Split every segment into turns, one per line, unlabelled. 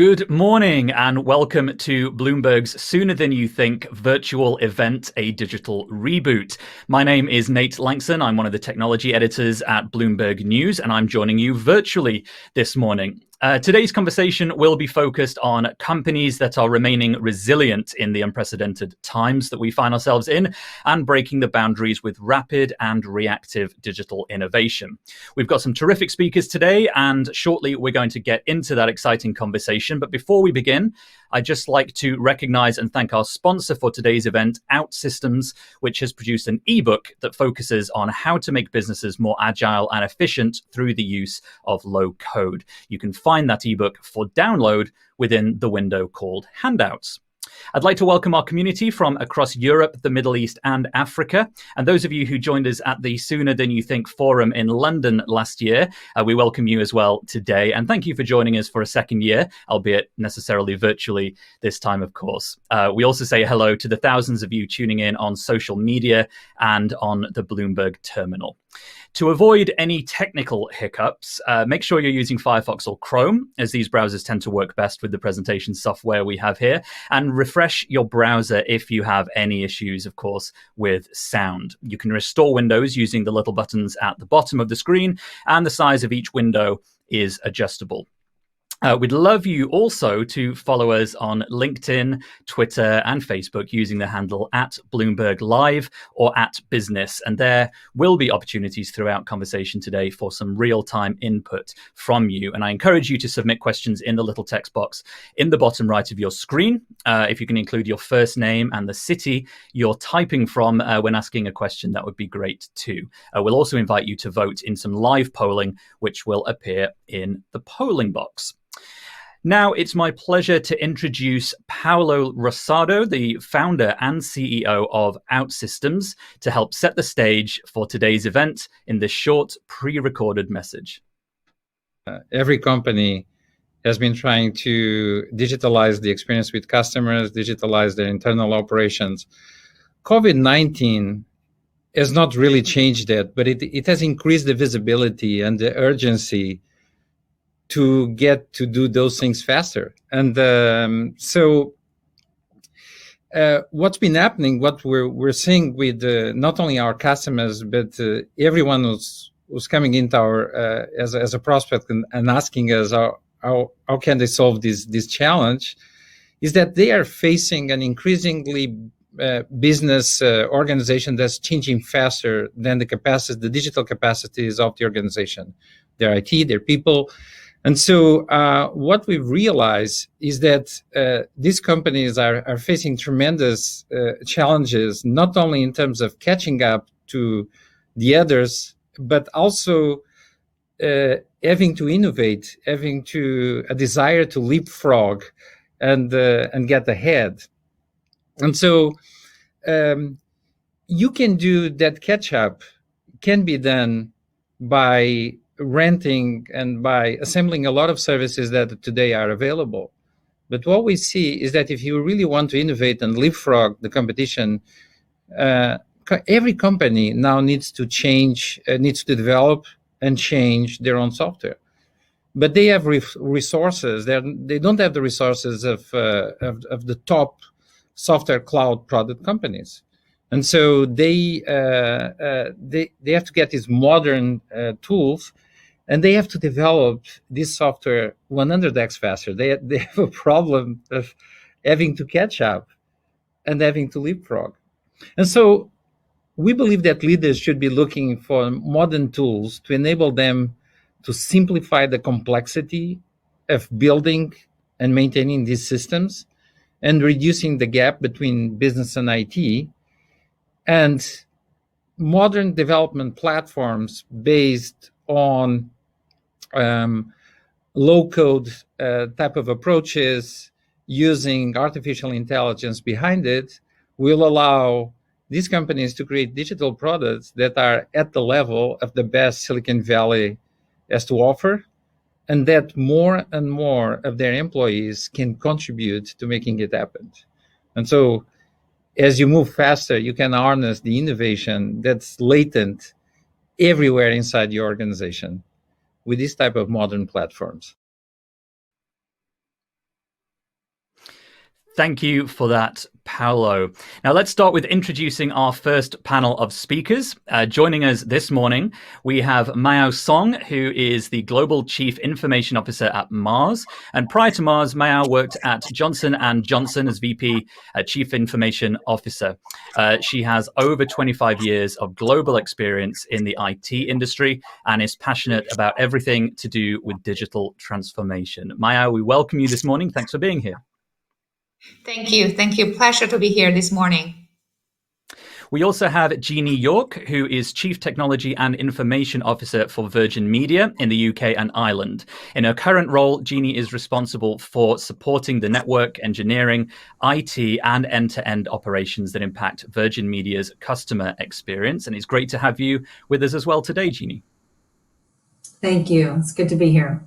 Good morning and welcome to Bloomberg's Sooner Than You Think virtual event, A Digital Reboot. My name is Nate Langston. I'm one of the technology editors at Bloomberg News, and I'm joining you virtually this morning. Today's conversation will be focused on companies that are remaining resilient in the unprecedented times that we find ourselves in and breaking the boundaries with rapid and reactive digital innovation. We've got some terrific speakers today, and shortly we're going to get into that exciting conversation. But before we begin, I'd just like to recognize and thank our sponsor for today's event, OutSystems, which has produced an ebook that focuses on how to make businesses more agile and efficient through the use of low code. You can find that ebook for download within the window called Handouts. I'd like to welcome our community from across Europe, the Middle East, and Africa. And those of you who joined us at the Sooner Than You Think forum in London last year, we welcome you as well today. And thank you for joining us for a second year, albeit necessarily virtually this time, of course. We also say hello to the thousands of you tuning in on social media and on the Bloomberg terminal. To avoid any technical hiccups, make sure you're using Firefox or Chrome, as these browsers tend to work best with the presentation software we have here, and refresh your browser if you have any issues, of course, with sound. You can restore windows using the little buttons at the bottom of the screen, and the size of each window is adjustable. We'd love you also to follow us on LinkedIn, Twitter, and Facebook using the handle at Bloomberg Live or at Business. And there will be opportunities throughout conversation today for some real-time input from you. And I encourage you to submit questions in the little text box in the bottom right of your screen. If you can include your first name and the city you're typing from when asking a question, that would be great too. We'll also invite you to vote in some live polling, which will appear in the polling box. Now, it's my pleasure to introduce Paolo Rosado, the founder and CEO of OutSystems, to help set the stage for today's event in this short pre-recorded message.
Every company has been trying to digitalize the experience with customers, digitalize their internal operations. COVID-19 has not really changed that, but it has increased the visibility and the urgency to get to do those things faster. And what's been happening, what we're seeing with not only our customers, but everyone who's coming into our as a prospect and asking us how can they solve this challenge, is that they are facing an increasingly business organization that's changing faster than the digital capacities of the organization, their IT, their people. And so what we've realized is that these companies are facing tremendous challenges, not only in terms of catching up to the others, but also having to innovate, having a desire to leapfrog and get ahead. And so you can do that catch up, can be done by renting and by assembling a lot of services that today are available. But what we see is that if you really want to innovate and leapfrog the competition, every company now needs to develop and change their own software. But they have resources. They don't have the resources of the top software cloud product companies. And so they have to get these modern tools, and they have to develop this software 100x faster. They have a problem of having to catch up and having to leapfrog. And so we believe that leaders should be looking for modern tools to enable them to simplify the complexity of building and maintaining these systems and reducing the gap between business and IT, and modern development platforms based on low-code type of approaches using artificial intelligence behind it will allow these companies to create digital products that are at the level of the best Silicon Valley has to offer, and that more and more of their employees can contribute to making it happen. And so as you move faster, you can harness the innovation that's latent everywhere inside your organization with this type of modern platforms.
Thank you for that, Paolo. Now let's start with introducing our first panel of speakers. Joining us this morning, we have Miao Song, who is the Global Chief Information Officer at Mars. And prior to Mars, Miao worked at Johnson & Johnson as VP, Chief Information Officer. She has over 25 years of global experience in the IT industry and is passionate about everything to do with digital transformation. Miao, we welcome you this morning. Thanks for being here.
Thank you. Thank you. Pleasure to be here this morning.
We also have Jeanie York, who is Chief Technology and Information Officer for Virgin Media in the UK and Ireland. In her current role, Jeanie is responsible for supporting the network, engineering, IT, and end-to-end operations that impact Virgin Media's customer experience. And it's great to have you with us as well today, Jeanie.
Thank you. It's good to be here.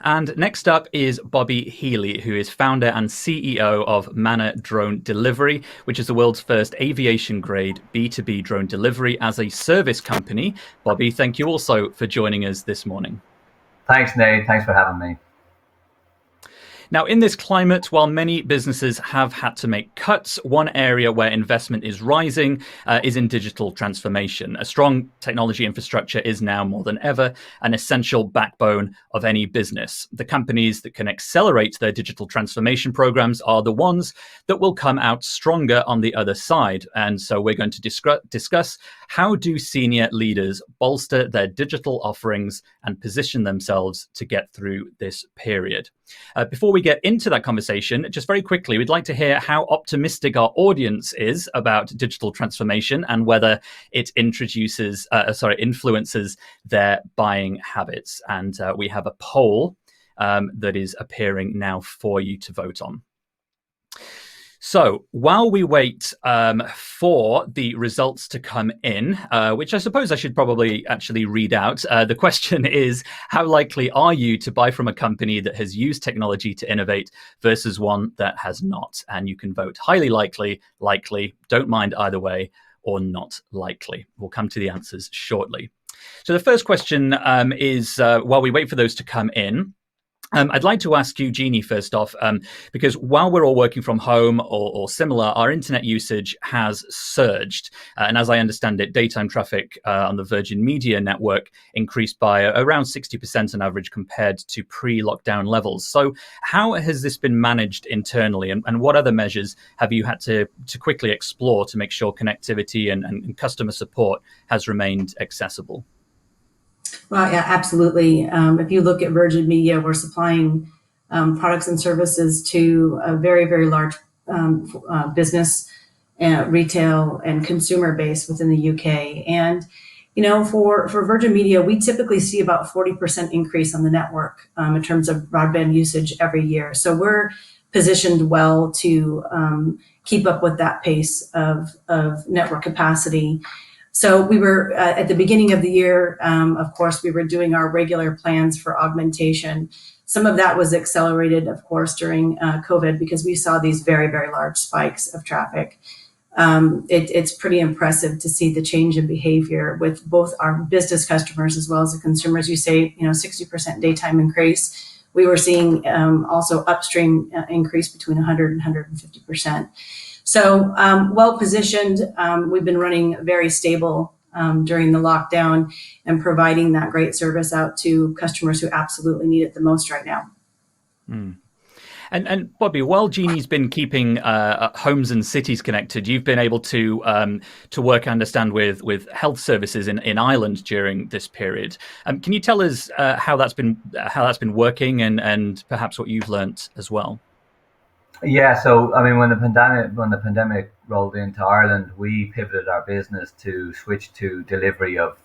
And next up is Bobby Healy, who is founder and CEO of Manna Drone Delivery, which is the world's first aviation-grade B2B drone delivery as a service company. Bobby, thank you also for joining us this morning.
Thanks, Nate. Thanks for having me.
Now, in this climate, while many businesses have had to make cuts, one area where investment is rising is in digital transformation. A strong technology infrastructure is now more than ever an essential backbone of any business. The companies that can accelerate their digital transformation programs are the ones that will come out stronger on the other side. And so we're going to discuss how do senior leaders bolster their digital offerings and position themselves to get through this period. Before we get into that conversation, just very quickly, we'd like to hear how optimistic our audience is about digital transformation and whether it influences their buying habits. And we have a poll that is appearing now for you to vote on. So while we wait for the results to come in, which I suppose I should probably actually read out, the question is, how likely are you to buy from a company that has used technology to innovate versus one that has not? And you can vote highly likely, likely, don't mind either way, or not likely. We'll come to the answers shortly. So the first question is, while we wait for those to come in, I'd like to ask you, Jeanie, first off, because while we're all working from home or similar, our internet usage has surged. And as I understand it, daytime traffic on the Virgin Media network increased by around 60% on average compared to pre-lockdown levels. So how has this been managed internally? And what other measures have you had to quickly explore to make sure connectivity and customer support has remained accessible?
Well, yeah, absolutely. If you look at Virgin Media, we're supplying products and services to a very, very large business, retail, and consumer base within the UK. And, you know, for Virgin Media, we typically see about 40% increase on the network in terms of broadband usage every year. So we're positioned well to keep up with that pace of network capacity. So we were at the beginning of the year, of course, we were doing our regular plans for augmentation. Some of that was accelerated, of course, during COVID because we saw these very, very large spikes of traffic. It's pretty impressive to see the change in behavior with both our business customers as well as the consumers. You say, 60% daytime increase. We were seeing also upstream increase between 100 and 150%. So well positioned. We've been running very stable during the lockdown and providing that great service out to customers who absolutely need it the most right now.
Mm. And Bobby, while Jeanie's been keeping homes and cities connected, you've been able to work, I understand, with health services in Ireland during this period. Can you tell us how that's been working and perhaps what you've learnt as well?
Yeah, so I mean, when the pandemic rolled into Ireland, we pivoted our business to switch to delivery of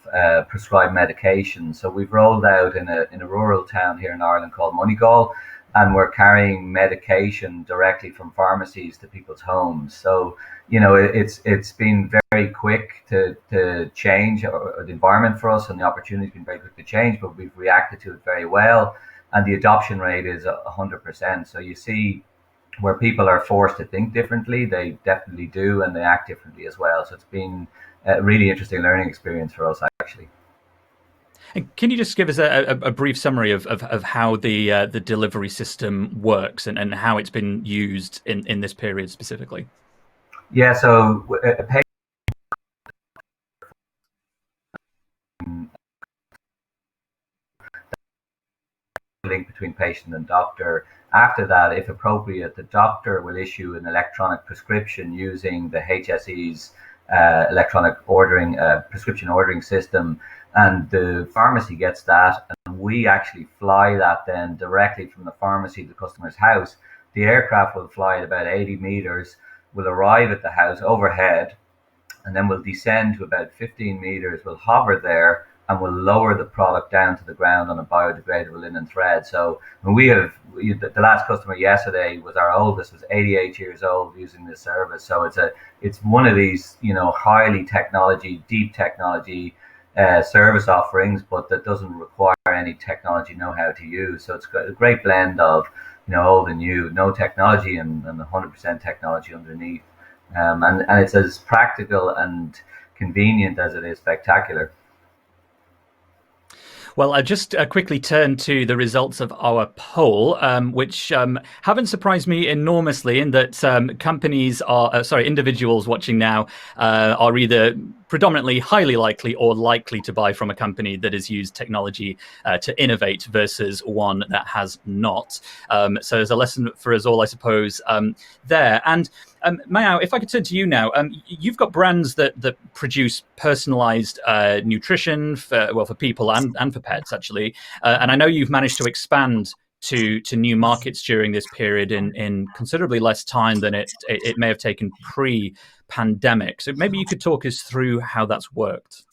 prescribed medication. So we've rolled out in a rural town here in Ireland called Moneygall, and we're carrying medication directly from pharmacies to people's homes. So it's been very quick to change, or the environment for us and the opportunity's been very quick to change, but we've reacted to it very well, and the adoption rate is 100%. So you see, where people are forced to think differently, they definitely do, and they act differently as well. So it's been a really interesting learning experience for us, actually.
And can you just give us a brief summary of how the delivery system works and how it's been used in this period specifically?
Yeah, so a patient link between patient and doctor. After that, if appropriate, the doctor will issue an electronic prescription using the HSE's electronic ordering prescription ordering system, and the pharmacy gets that, and we actually fly that then directly from the pharmacy to the customer's house. The aircraft will fly at about 80 meters, will arrive at the house overhead, and then we'll descend to about 15 meters, we'll hover there, and we'll lower the product down to the ground on a biodegradable linen thread. So the last customer yesterday was our oldest, was 88 years old using this service. So it's one of these, highly deep technology service offerings, but that doesn't require any technology know-how to use. So it's got a great blend of, old and new, no technology and 100% technology underneath. And it's as practical and convenient as it is spectacular.
Well, I just quickly turn to the results of our poll, which haven't surprised me enormously in that individuals watching now are either predominantly highly likely or likely to buy from a company that has used technology to innovate versus one that has not. So there's a lesson for us all, I suppose, there. And Miao, if I could turn to you now, you've got brands that produce personalized nutrition for people and for pets, actually. And I know you've managed to expand to new markets during this period in considerably less time than it may have taken pre-pandemic. So maybe you could talk us through how that's worked.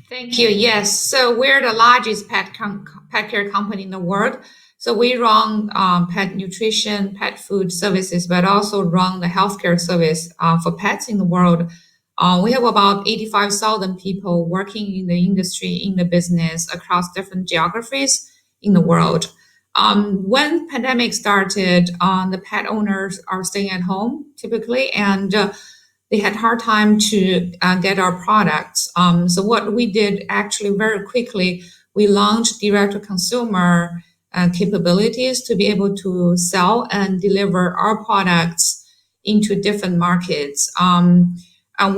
Thank you. Yes. So we're the largest pet care company in the world. So we run pet nutrition, pet food services, but also run the healthcare service for pets in the world. We have about 85,000 people working in the industry, in the business across different geographies in the world. When pandemic started, the pet owners are staying at home typically, and they had hard time to get our products. So what we did actually very quickly, we launched direct-to-consumer capabilities to be able to sell and deliver our products into different markets. And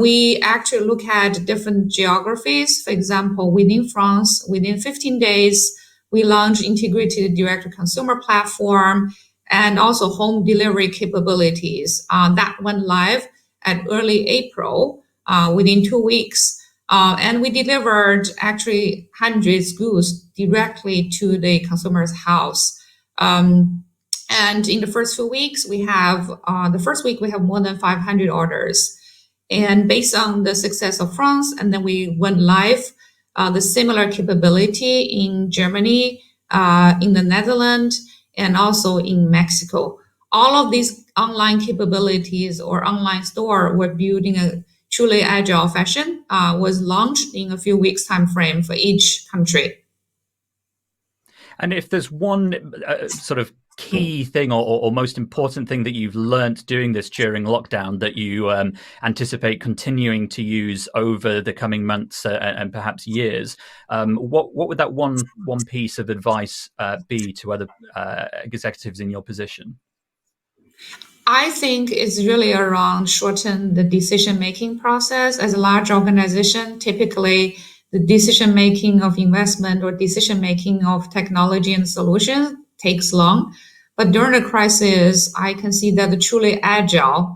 we actually look at different geographies. For example, within France, within 15 days, we launched integrated direct-to-consumer platform and also home delivery capabilities. That went live at early April, within 2 weeks. And we delivered actually hundreds goods directly to the consumer's house. And in the first few weeks, we have more than 500 orders. And based on the success of France, and then we went live the similar capability in Germany, in the Netherlands, and also in Mexico. All of these online capabilities or online store were built in a truly agile fashion, was launched in a few weeks time frame for each country.
And if there's one sort of key thing or most important thing that you've learned doing this during lockdown that you anticipate continuing to use over the coming months and perhaps years, what would that one piece of advice be to other executives in your position?
I think it's really around shorten the decision-making process. As a large organization, typically the decision-making of investment or decision-making of technology and solutions takes long. But during the crisis, I can see that the truly agile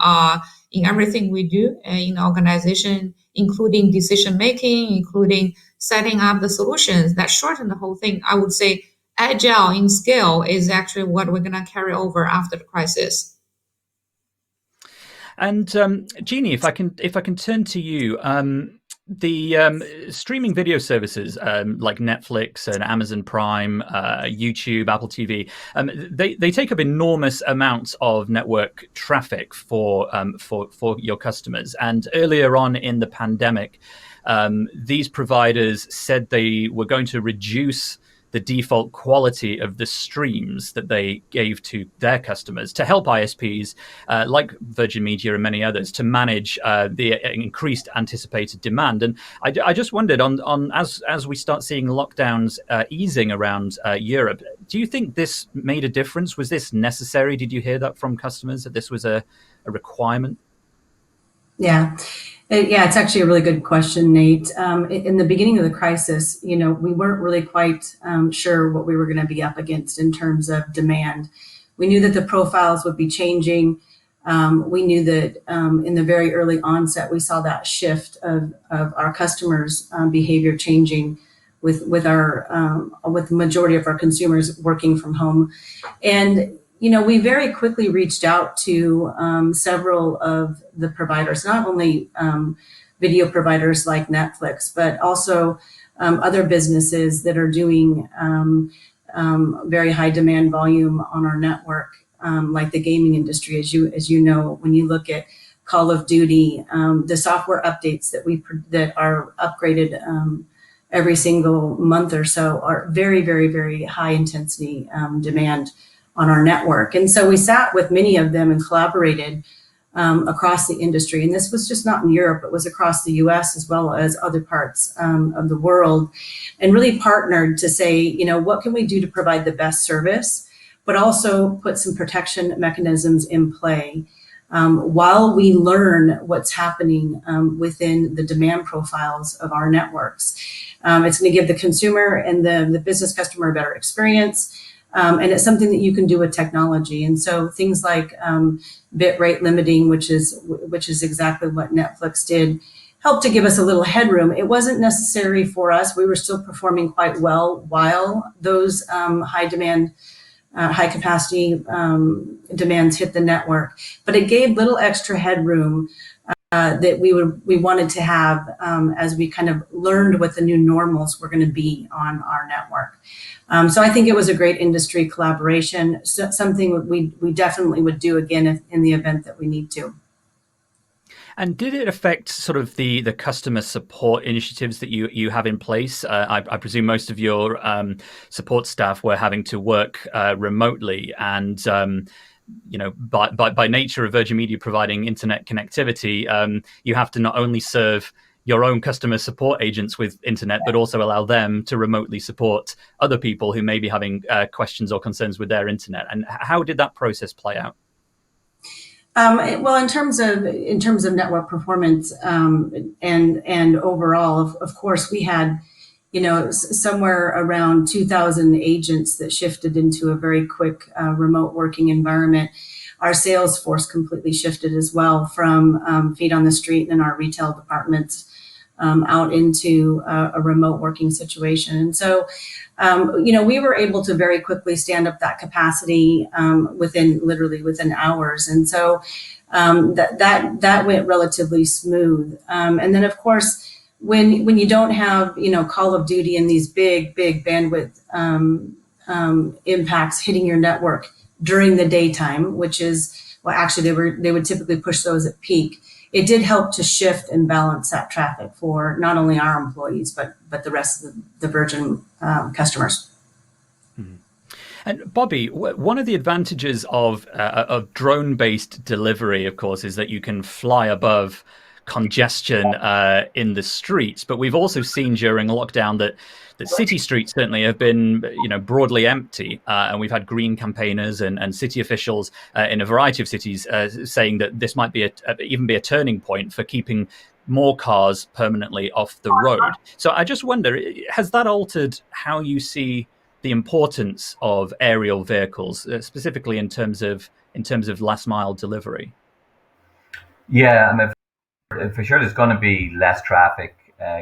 in everything we do in the organization, including decision-making, including setting up the solutions that shorten the whole thing. I would say agile in scale is actually what we're going to carry over after the crisis.
And Jeanie, if I can turn to you, the streaming video services like Netflix and Amazon Prime, YouTube, Apple TV, they take up enormous amounts of network traffic for your customers. And earlier on in the pandemic, these providers said they were going to reduce the default quality of the streams that they gave to their customers to help ISPs like Virgin Media and many others to manage the increased anticipated demand. And I just wondered, as we start seeing lockdowns easing around Europe, do you think this made a difference? Was this necessary? Did you hear that from customers, that this was a requirement?
Yeah. Yeah, it's actually a really good question, Nate. In the beginning of the crisis, we weren't really quite sure what we were going to be up against in terms of demand. We knew that the profiles would be changing. We knew that in the very early onset, we saw that shift of our customers' behavior changing with the majority of our consumers working from home. And we very quickly reached out to several of the providers, not only video providers like Netflix, but also other businesses that are doing very high demand volume on our network, like the gaming industry. As you know, when you look at Call of Duty, the software updates that are upgraded every single month or so are very, very, very high intensity demand on our network. And so we sat with many of them and collaborated across the industry. And this was just not in Europe, it was across the US as well as other parts of the world, and really partnered to say, what can we do to provide the best service, but also put some protection mechanisms in play while we learn what's happening within the demand profiles of our networks. It's going to give the consumer and the business customer a better experience. And it's something that you can do with technology. And so things like bit rate limiting, which is exactly what Netflix did, helped to give us a little headroom. It wasn't necessary for us. We were still performing quite well while those high capacity demands hit the network. But it gave little extra headroom that we wanted to have as we kind of learned what the new normals were going to be on our network. So I think it was a great industry collaboration, something we definitely would do again in the event that we need to.
And did it affect sort of the customer support initiatives that you have in place? I presume most of your support staff were having to work remotely, and by nature of Virgin Media providing internet connectivity, you have to not only serve your own customer support agents with internet, but also allow them to remotely support other people who may be having questions or concerns with their internet. And how did that process play out?
Well, in terms of network performance and overall, of course, we had somewhere around 2,000 agents that shifted into a very quick remote working environment. Our sales force completely shifted as well from feet on the street in our retail departments out into a remote working situation. And so, we were able to very quickly stand up that capacity within hours. And so that went relatively smooth. And then, of course, when you don't have Call of Duty and these big bandwidth impacts hitting your network during the daytime, which is actually they would typically push those at peak. It did help to shift and balance that traffic for not only our employees but the rest of the Virgin customers.
Mm-hmm. And Bobby, one of the advantages of drone-based delivery, of course, is that you can fly above congestion in the streets. But we've also seen during lockdown that city streets certainly have been broadly empty, and we've had green campaigners and city officials in a variety of cities saying that this might be even be a turning point for keeping more cars permanently off the road. So I just wonder, has that altered how you see the importance of aerial vehicles, specifically in terms of last mile delivery?
Yeah, I mean, for sure there's going to be less traffic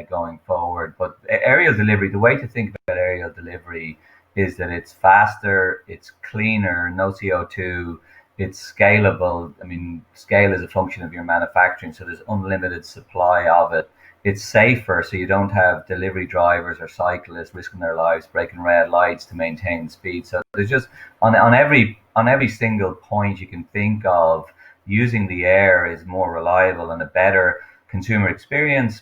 going forward, but aerial delivery, the way to think about aerial delivery is that it's faster, it's cleaner, no CO2, it's scalable. I mean, scale is a function of your manufacturing, so there's unlimited supply of it. It's safer, so you don't have delivery drivers or cyclists risking their lives breaking red lights to maintain speed. So there's just on every single point you can think of, using the air is more reliable and a better consumer experience.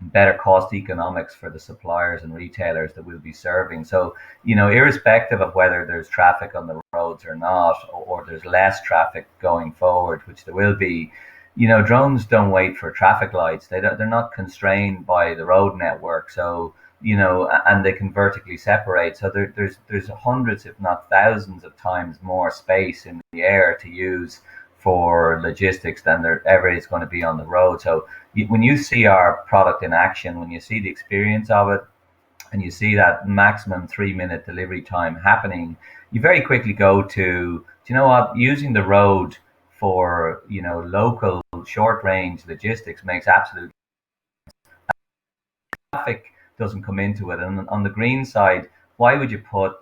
better cost economics for the suppliers and retailers that we'll be serving. So, irrespective of whether there's traffic on the roads or not, or there's less traffic going forward, which there will be, drones don't wait for traffic lights. They're not constrained by the road network. So, and they can vertically separate. So there's hundreds, if not thousands of times more space in the air to use for logistics than there ever is going to be on the road. So when you see our product in action, when you see the experience of it, and you see that maximum 3-minute delivery time happening, you very quickly go to, do you know what, using the road for, local short range logistics makes absolute traffic doesn't come into it. And on the green side, why would you put,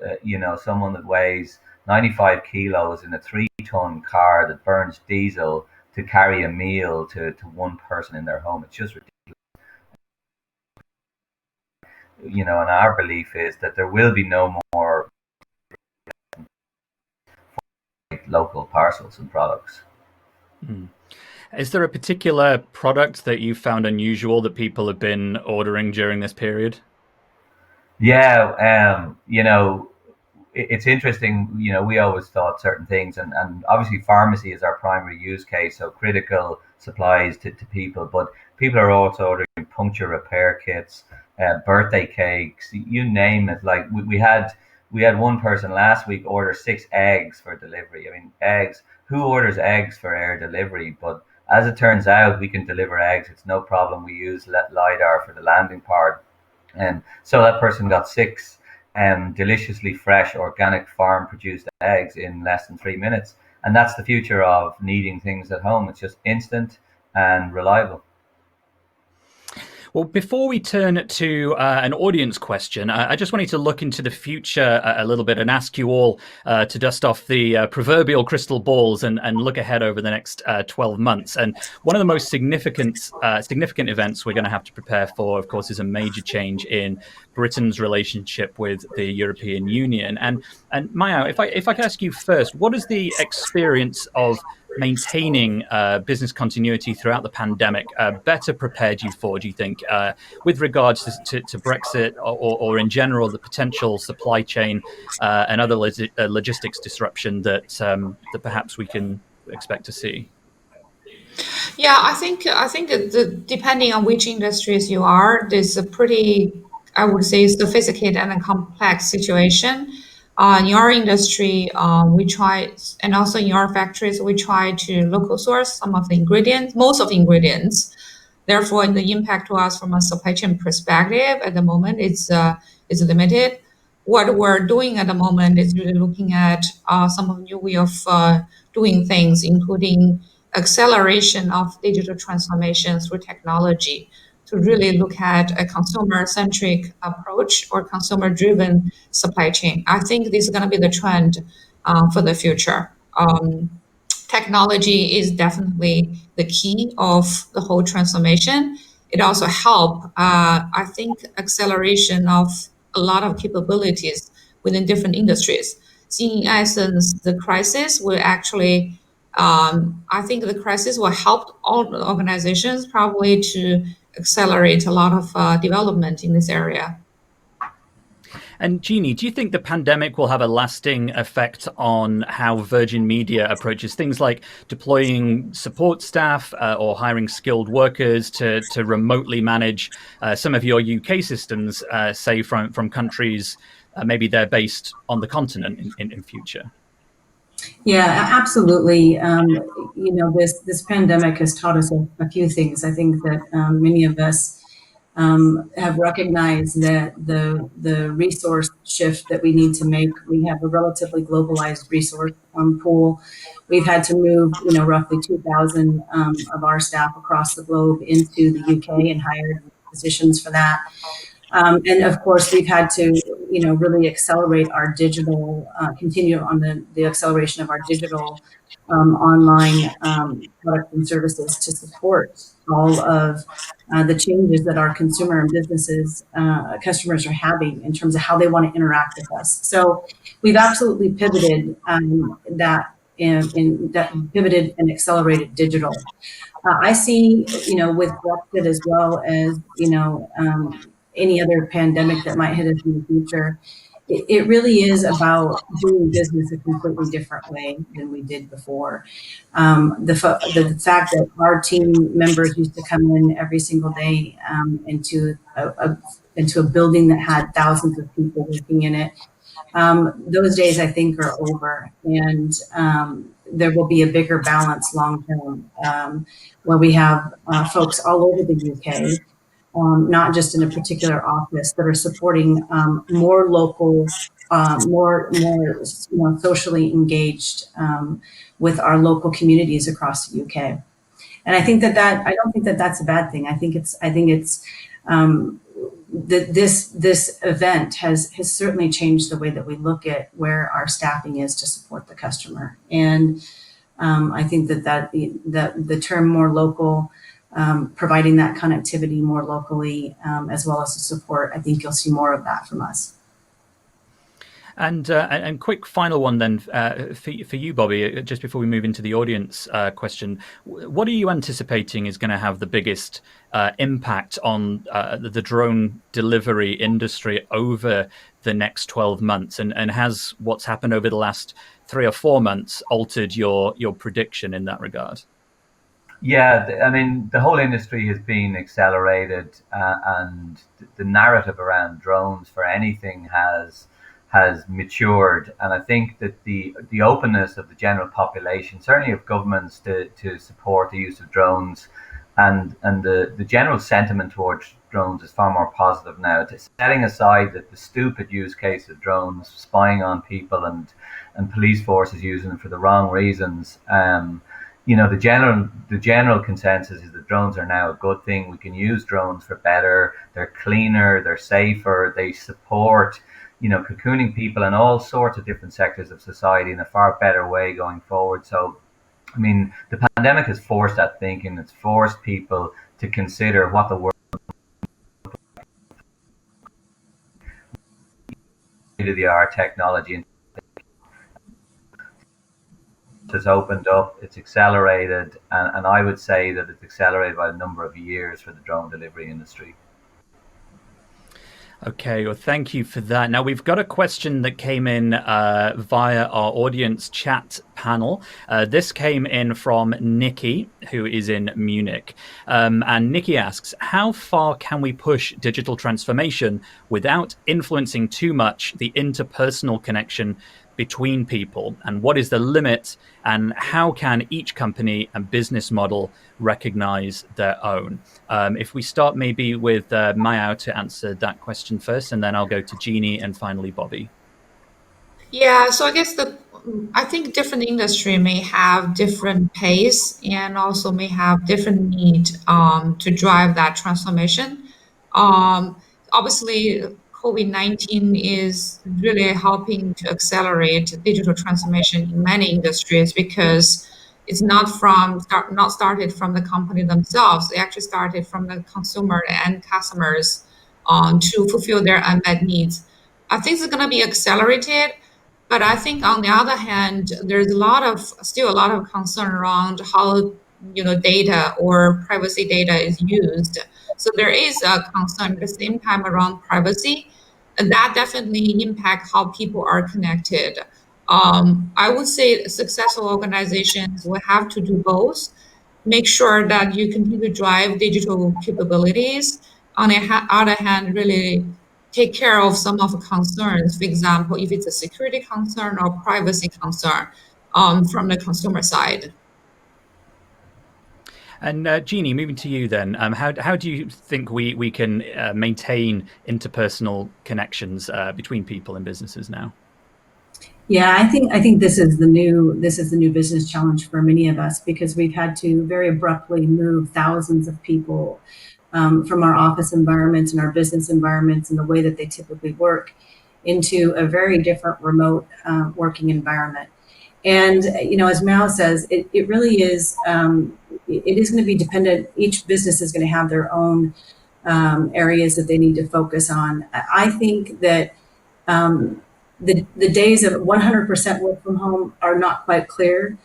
someone that weighs 95 kilos in a 3-ton car that burns diesel to carry a meal to one person in their home? It's just ridiculous. And our belief is that there will be no more local parcels and products.
Mm. Is there a particular product that you found unusual that people have been ordering during this period?
Yeah, it's interesting. We always thought certain things, and obviously pharmacy is our primary use case, so critical supplies to people. But people are also ordering puncture repair kits, birthday cakes, you name it. Like we had one person last week order 6 eggs for delivery. I mean, eggs. Who orders eggs for air delivery? But as it turns out, we can deliver eggs. It's no problem. We use LiDAR for the landing part. And so that person got 6 deliciously fresh, organic, farm-produced eggs in less than 3 minutes. And that's the future of needing things at home. It's just instant and reliable.
Well, before we turn to an audience question, I just wanted to look into the future a little bit and ask you all to dust off the proverbial crystal balls and look ahead over the next 12 months. And one of the most significant events we're going to have to prepare for, of course, is a major change in Britain's relationship with the European Union. And Miao, if I could ask you first, what is the experience of maintaining business continuity throughout the pandemic better prepared you for, do you think, with regards to Brexit or in general the potential supply chain and other logistics disruption that perhaps we can expect to see?
Yeah, I think depending on which industries you are, there's a pretty, I would say, sophisticated and a complex situation. In our industry, we try, and also in our factories, we try to local source some of the ingredients, most of the ingredients. Therefore, the impact to us from a supply chain perspective at the moment is limited. What we're doing at the moment is really looking at some of the new way of doing things, including acceleration of digital transformation through technology, to really look at a consumer-centric approach or consumer-driven supply chain. I think this is going to be the trend for the future. Technology is definitely the key of the whole transformation. It also helps, I think, acceleration of a lot of capabilities within different industries. See, in essence, the crisis will actually, I think the crisis will help all the organizations probably to accelerate a lot of development in this area.
And Jeanie, do you think the pandemic will have a lasting effect on how Virgin Media approaches things like deploying support staff or hiring skilled workers to remotely manage some of your UK systems, say from countries, maybe they're based on the continent in future?
Yeah, absolutely. This pandemic has taught us a few things. I think that many of us have recognized that the resource shift that we need to make. We have a relatively globalized resource pool. We've had to move, roughly 2,000 of our staff across the globe into the UK and hired positions for that. And of course, we've had to, really accelerate our digital, continue on the acceleration of our digital online products and services to support all of the changes that our consumer and customers are having in terms of how they want to interact with us. So we've absolutely pivoted that that pivoted and accelerated digital. I see, with Brexit as well as, any other pandemic that might hit us in the future, it really is about doing business a completely different way than we did before. The fact that our team members used to come in every single day into a building that had thousands of people working in it, those days I think are over, and there will be a bigger balance long term, where we have folks all over the UK, not just in a particular office, that are supporting more local, more socially engaged with our local communities across the UK. And I think that I don't think that that's a bad thing. I think it's this event has certainly changed the way that we look at where our staffing is to support the customer. And I think that the term more local, providing that connectivity more locally, as well as the support, I think you'll see more of that from us.
And quick final one then for you, Bobby, just before we move into the audience question. What are you anticipating is going to have the biggest impact on the drone delivery industry over the next 12 months? And has what's happened over the last 3 or 4 months altered your prediction in that regard?
Yeah, I mean, the whole industry has been accelerated, and the narrative around drones for anything has matured, and I think that the openness of the general population, certainly of governments, to support the use of drones, and the general sentiment towards drones is far more positive now. Setting aside that the stupid use case of drones, spying on people and police forces using them for the wrong reasons, the general consensus is that drones are now a good thing. We can use drones for better. They're cleaner, they're safer, they support cocooning people in all sorts of different sectors of society in a far better way going forward. So, I mean, the pandemic has forced that thinking. It's forced people to consider what the world our technology has opened up. It's accelerated, and I would say that it's accelerated by a number of years for the drone delivery industry.
Okay, well, thank you for that. Now, we've got a question that came in via our audience chat panel. This came in from Nikki, who is in Munich. And Nikki asks, how far can we push digital transformation without influencing too much the interpersonal connection between people? And what is the limit? And how can each company and business model recognize their own? If we start maybe with Miao to answer that question first, and then I'll go to Jeanie and finally Bobby.
Yeah, so I think different industry may have different pace and also may have different need to drive that transformation. Obviously, COVID-19 is really helping to accelerate digital transformation in many industries, because it's not started from the company themselves. It actually started from the consumer and customers to fulfill their unmet needs. I think it's going to be accelerated, but I think on the other hand, there's still a lot of concern around how data or privacy data is used. So there is a concern at the same time around privacy, and that definitely impacts how people are connected. I would say successful organizations will have to do both. Make sure that you continue to drive digital capabilities. On the other hand, really take care of some of the concerns. For example, if it's a security concern or privacy concern from the consumer side.
And Jeanie, moving to you then, how do you think we can maintain interpersonal connections between people and businesses now?
Yeah, I think this is the new business challenge for many of us, because we've had to very abruptly move thousands of people from our office environments and our business environments and the way that they typically work into a very different remote working environment. And as Miao says, it really is. It is going to be dependent. Each business is going to have their own areas that they need to focus on. I think that the days of 100% work from home are not quite clear.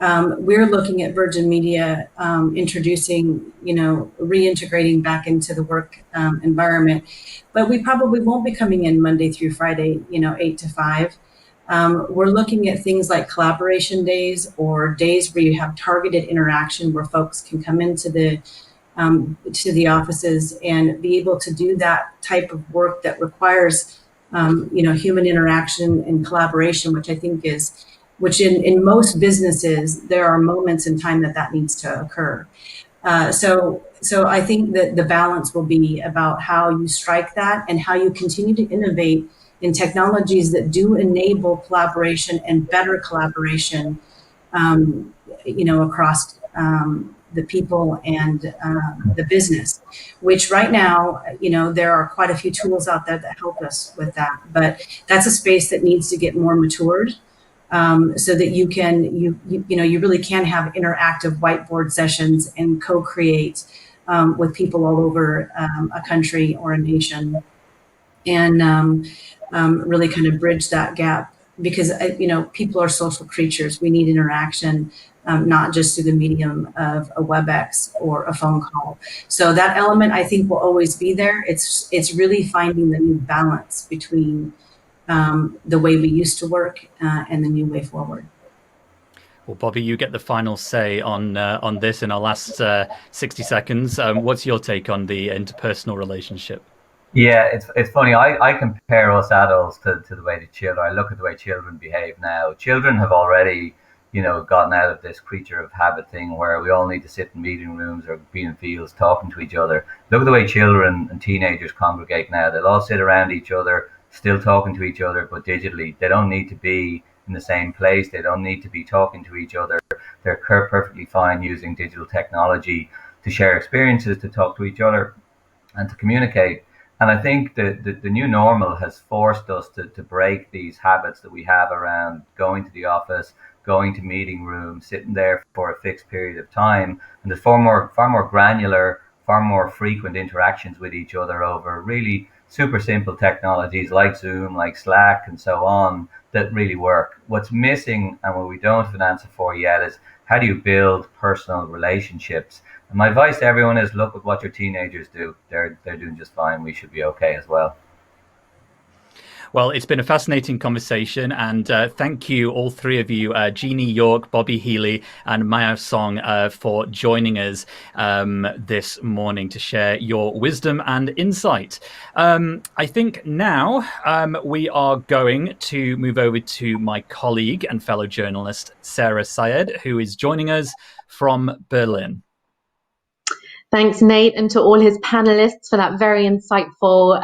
We're looking at Virgin Media introducing, reintegrating back into the work environment, but we probably won't be coming in Monday through Friday, 8 to 5. We're looking at things like collaboration days or days where you have targeted interaction where folks can come into the offices and be able to do that type of work that requires, human interaction and collaboration, which I think is, which in most businesses, there are moments in time that needs to occur. So I think that the balance will be about how you strike that and how you continue to innovate in technologies that do enable collaboration and better collaboration, across the people and the business, which right now, there are quite a few tools out there that help us with that. But that's a space that needs to get more matured, so that you really can have interactive whiteboard sessions and co-create with people all over a country or a nation, and really kind of bridge that gap, because people are social creatures. We need interaction, not just through the medium of a WebEx or a phone call. So that element, I think, will always be there. It's really finding the new balance between the way we used to work and the new way forward.
Well, Bobby, you get the final say on this in our last 60 seconds. What's your take on the interpersonal relationship?
Yeah, it's funny. I compare us adults to the way the children. I look at the way children behave now. Children have already, gotten out of this creature of habit thing where we all need to sit in meeting rooms or be in fields talking to each other. Look at the way children and teenagers congregate now. They'll all sit around each other, still talking to each other, but digitally. They don't need to be in the same place. They don't need to be talking to each other. They're perfectly fine using digital technology to share experiences, to talk to each other, and to communicate. And I think the new normal has forced us to break these habits that we have around going to the office, going to meeting rooms, sitting there for a fixed period of time. And there's far more granular, far more frequent interactions with each other over really super simple technologies like Zoom, like Slack, and so on, that really work. What's missing, and what we don't have an answer for yet, is how do you build personal relationships? And my advice to everyone is look at what your teenagers do. They're doing just fine. We should be okay as well.
Well, it's been a fascinating conversation, and thank you, all three of you, Jeanie, York, Bobby Healy, and Miao Song, for joining us this morning to share your wisdom and insight. I think now we are going to move over to my colleague and fellow journalist, Sarah Syed, who is joining us from Berlin.
Thanks, Nate, and to all his panelists for that very insightful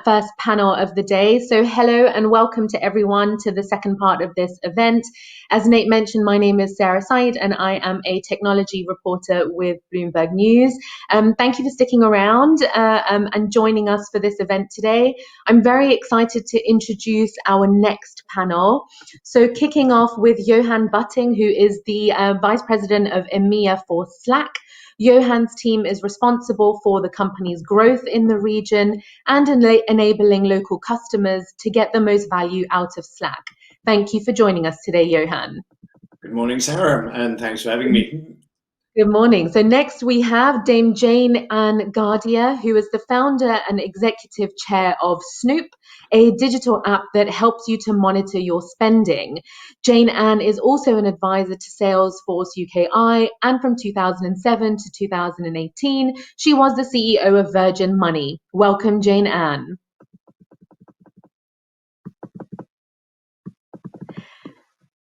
first panel of the day. So hello and welcome to everyone to the second part of this event. As Nate mentioned, my name is Sarah Syed and I am a technology reporter with Bloomberg News. Thank you for sticking around and joining us for this event today. I'm very excited to introduce our next panel. So kicking off with Johann Butting, who is the Vice President of EMEA for Slack. Johann's team is responsible for the company's growth in the region and enabling local customers to get the most value out of Slack. Thank you for joining us today, Johann.
Good morning, Sarah, and thanks for having me.
Good morning. So next we have Dame Jayne-Anne Gadhia, who is the founder and executive chair of Snoop, a digital app that helps you to monitor your spending. Jayne-Anne is also an advisor to Salesforce UKI, and from 2007 to 2018, she was the CEO of Virgin Money. Welcome, Jayne-Anne.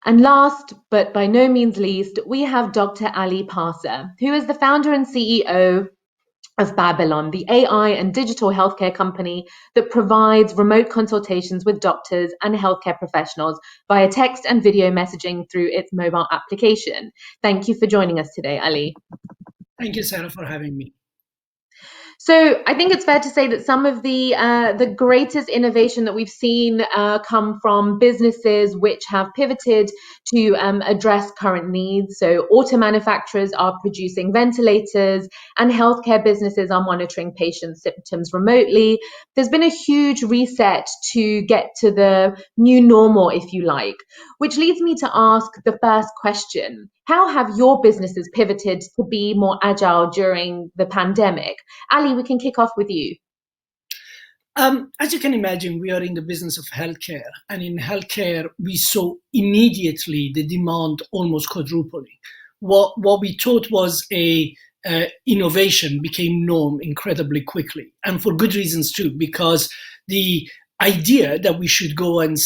And last, but by no means least, we have Dr. Ali Parsa, who is the founder and CEO of Babylon, the AI and digital healthcare company that provides remote consultations with doctors and healthcare professionals via text and video messaging through its mobile application. Thank you for joining us today, Ali.
Thank you, Sarah, for having me.
So I think it's fair to say that some of the greatest innovation that we've seen come from businesses which have pivoted to address current needs. So auto manufacturers are producing ventilators, and healthcare businesses are monitoring patient symptoms remotely. There's been a huge reset to get to the new normal, if you like, which leads me to ask the first question. How have your businesses pivoted to be more agile during the pandemic? Ali, we can kick off with you.
As you can imagine, we are in the business of healthcare. And in healthcare, we saw immediately the demand almost quadrupling. What we thought was a innovation became norm incredibly quickly. And for good reasons too, because the idea that we should go and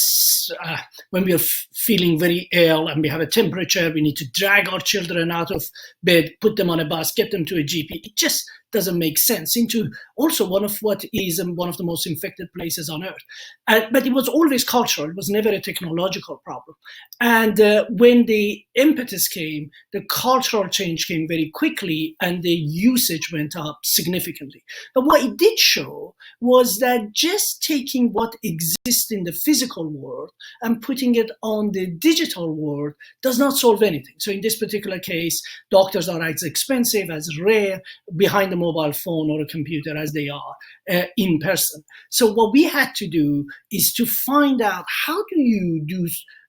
when we are feeling very ill and we have a temperature, we need to drag our children out of bed, put them on a bus, get them to a GP. It just doesn't make sense into also one of what is one of the most infected places on earth. But it was always cultural. It was never a technological problem. And when the impetus came, the cultural change came very quickly and the usage went up significantly. But what it did show was that just taking what exists in the physical world and putting it on the digital world does not solve anything. So in this particular case, doctors are as expensive, as rare behind the mobile phone or a computer as they are in person. So what we had to do is to find out how do you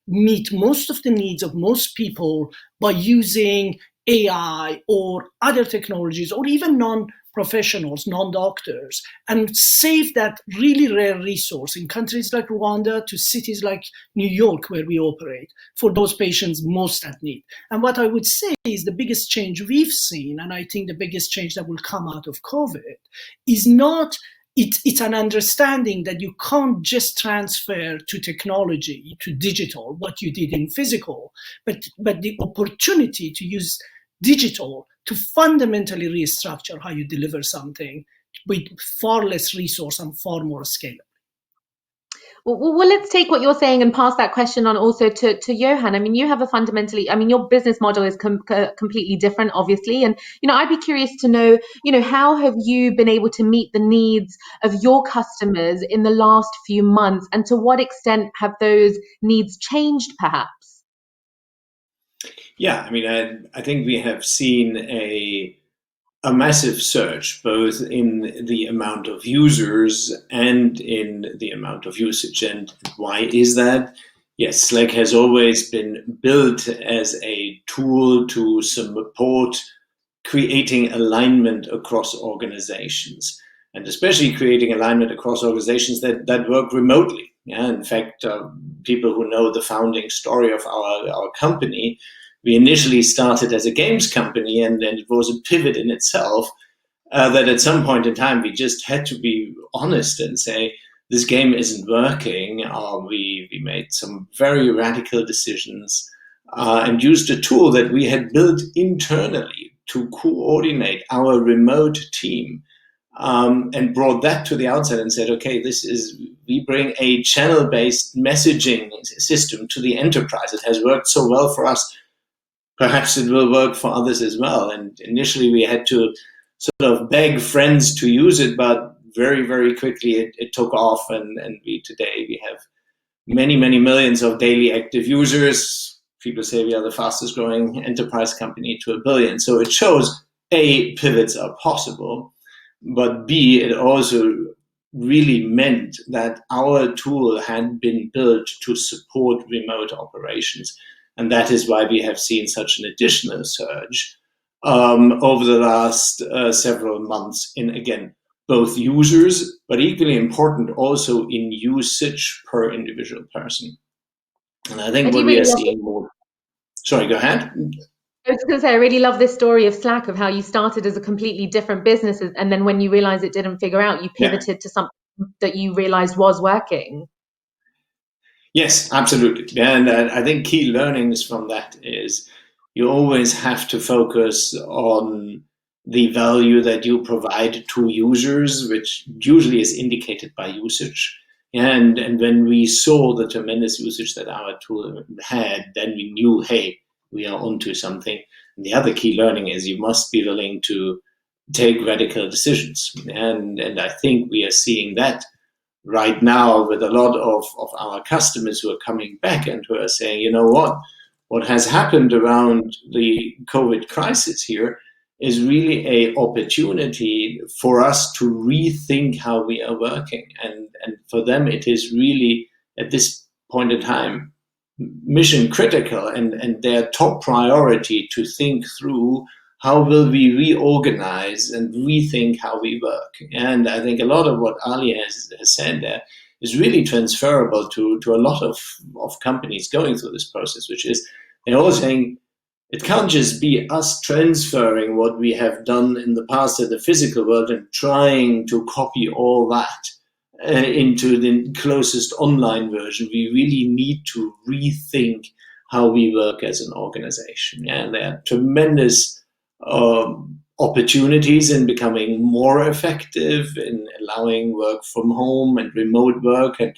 meet most of the needs of most people by using AI or other technologies or even non-professionals, non-doctors, and save that really rare resource in countries like Rwanda to cities like New York where we operate for those patients most at need. And what I would say is the biggest change we've seen, and I think the biggest change that will come out of COVID, is not it's an understanding that you can't just transfer to technology, to digital, what you did in physical, but the opportunity to use digital to fundamentally restructure how you deliver something with far less resource and far more scale.
Well, let's take what you're saying and pass that question on also to Johann. I mean, you have your business model is completely different, obviously. And, I'd be curious to know, how have you been able to meet the needs of your customers in the last few months? And to what extent have those needs changed, perhaps?
Yeah, I mean, I think we have seen a massive surge, both in the amount of users and in the amount of usage. And why is that? Yes, Slack has always been built as a tool to support creating alignment across organizations, and especially creating alignment across organizations that work remotely. Yeah, in fact, people who know the founding story of our company, we initially started as a games company, and it was a pivot in itself that at some point in time, we just had to be honest and say, this game isn't working. We made some very radical decisions and used a tool that we had built internally to coordinate our remote team and brought that to the outside and said, okay, we bring a channel-based messaging system to the enterprise. It has worked so well for us. Perhaps it will work for others as well. And initially we had to sort of beg friends to use it, but very, very quickly it took off. And today we have many, many millions of daily active users. People say we are the fastest growing enterprise company to 1 billion. So it shows A, pivots are possible, but B, it also really meant that our tool had been built to support remote operations. And that is why we have seen such an additional surge over the last several months in, again, both users, but equally important also in usage per individual person. And I think what we are seeing more. Sorry, go ahead.
I was just going to say, I really love this story of Slack, of how you started as a completely different business, and then when you realized it didn't figure out, you pivoted to something that you realized was working.
Yes, absolutely. And I think key learnings from that is you always have to focus on the value that you provide to users, which usually is indicated by usage. And when we saw the tremendous usage that our tool had, then we knew, hey, we are onto something. And the other key learning is you must be willing to take radical decisions. And I think we are seeing that right now with a lot of our customers who are coming back and who are saying, you know what has happened around the COVID crisis here is really a opportunity for us to rethink how we are working. And for them, it is really at this point in time mission critical and their top priority to think through how will we reorganize and rethink how we work. And I think a lot of what Ali has said there is really transferable to a lot of companies going through this process, which is they're all saying, it can't just be us transferring what we have done in the past in the physical world and trying to copy all that into the closest online version. We really need to rethink how we work as an organization. And there are tremendous opportunities in becoming more effective, in allowing work from home and remote work, and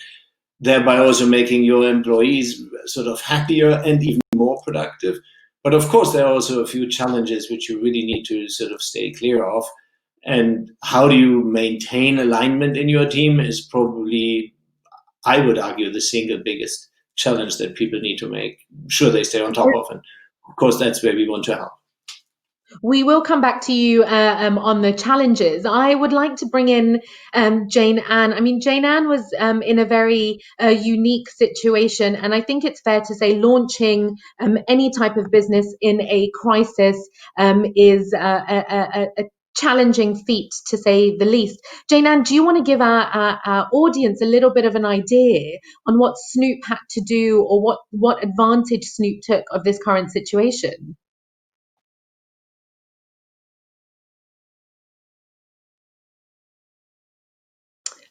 thereby also making your employees sort of happier and even more productive. But of course, there are also a few challenges which you really need to sort of stay clear of. And how do you maintain alignment in your team is probably, I would argue, the single biggest challenge that people need to make sure they stay on top of. And of course, that's where we want to help.
We will come back to you on the challenges. I would like to bring in Jayne-Anne. I mean, Jayne-Anne was in a very unique situation, and I think it's fair to say launching any type of business in a crisis is a challenging feat, to say the least. Jayne-Anne, do you want to give our audience a little bit of an idea on what Snoop had to do, or what advantage Snoop took of this current situation?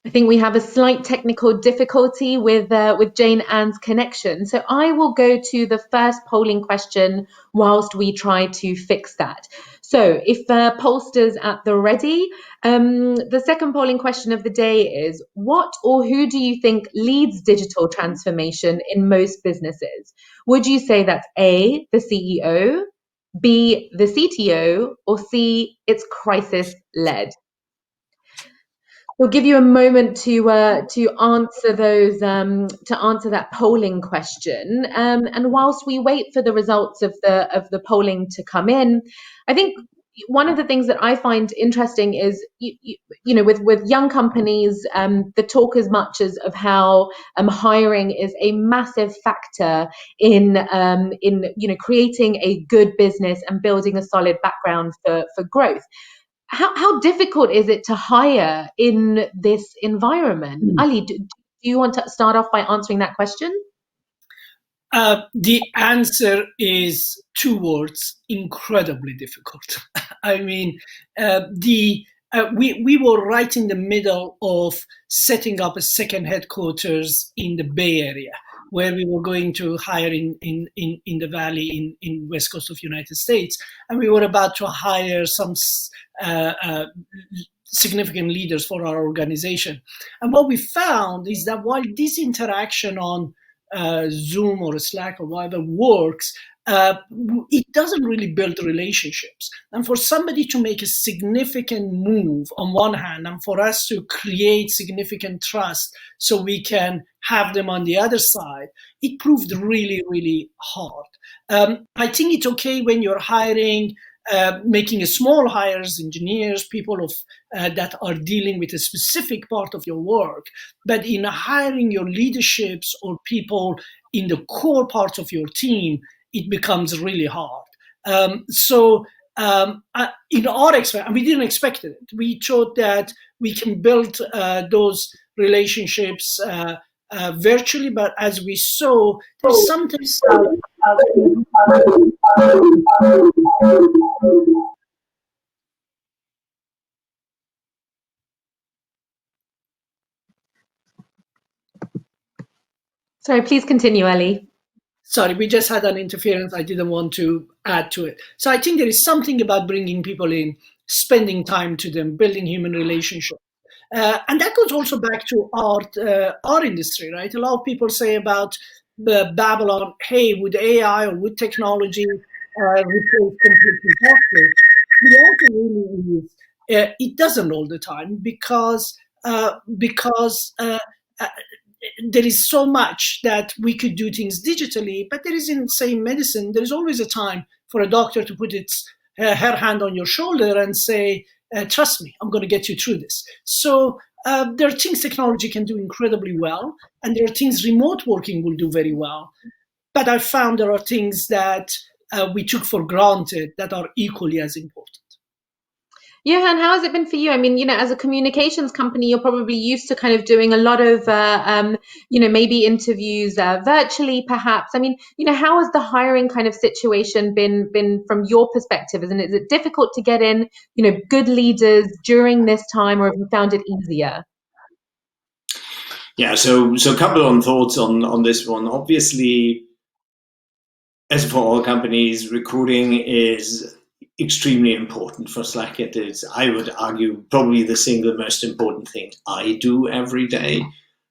I think we have a slight technical difficulty with Jayne-Anne's connection. So I will go to the first polling question whilst we try to fix that. So if pollsters at the ready, the second polling question of the day is, what or who do you think leads digital transformation in most businesses? Would you say that's A, the CEO, B, the CTO, or C, it's crisis-led? We'll give you a moment to answer those to answer that polling question. And whilst we wait for the results of the polling to come in, I think one of the things that I find interesting is you know, with young companies, the talk as much as of how hiring is a massive factor in you know, creating a good business and building a solid background for growth. How difficult is it to hire in this environment? Ali, do you want to start off by answering that question?
The answer is 2 words: incredibly difficult. I mean, we were right in the middle of setting up a second headquarters in the Bay Area, where we were going to hire in the Valley in West Coast of United States. And we were about to hire some significant leaders for our organization. And what we found is that while this interaction on Zoom or Slack or whatever works, it doesn't really build relationships. And for somebody to make a significant move on one hand, and for us to create significant trust so we can have them on the other side, it proved really, really hard. I think it's okay when you're hiring, making a small hires, engineers, people that are dealing with a specific part of your work. But in hiring your leaderships or people in the core parts of your team, it becomes really hard. In our experience, we didn't expect it. We thought that we can build those relationships virtually, but as we saw, there's something.
Sorry, please continue, Ali.
Sorry, we just had an interference. I didn't want to add to it. So I think there is something about bringing people in, spending time to them, building human relationships. And that goes also back to our industry, right? A lot of people say about the Babylon, hey, would AI or would technology replace completely doctors? The answer really is It doesn't all the time because there is so much that we could do things digitally, but there is in, say, medicine, there is always a time for a doctor to put her hand on your shoulder and say, trust me, I'm going to get you through this. So there are things technology can do incredibly well, and there are things remote working will do very well. But I found there are things that we took for granted that are equally as important.
Johann, how has it been for you? I mean, as a communications company, you're probably used to kind of doing a lot of, maybe interviews virtually, perhaps. I mean, how has the hiring kind of situation been from your perspective? Is it difficult to get in, good leaders during this time, or have you found it easier?
Yeah, so a couple of thoughts on this one. Obviously, as for all companies, recruiting is extremely important for Slack. It is, I would argue, probably the single most important thing I do every day.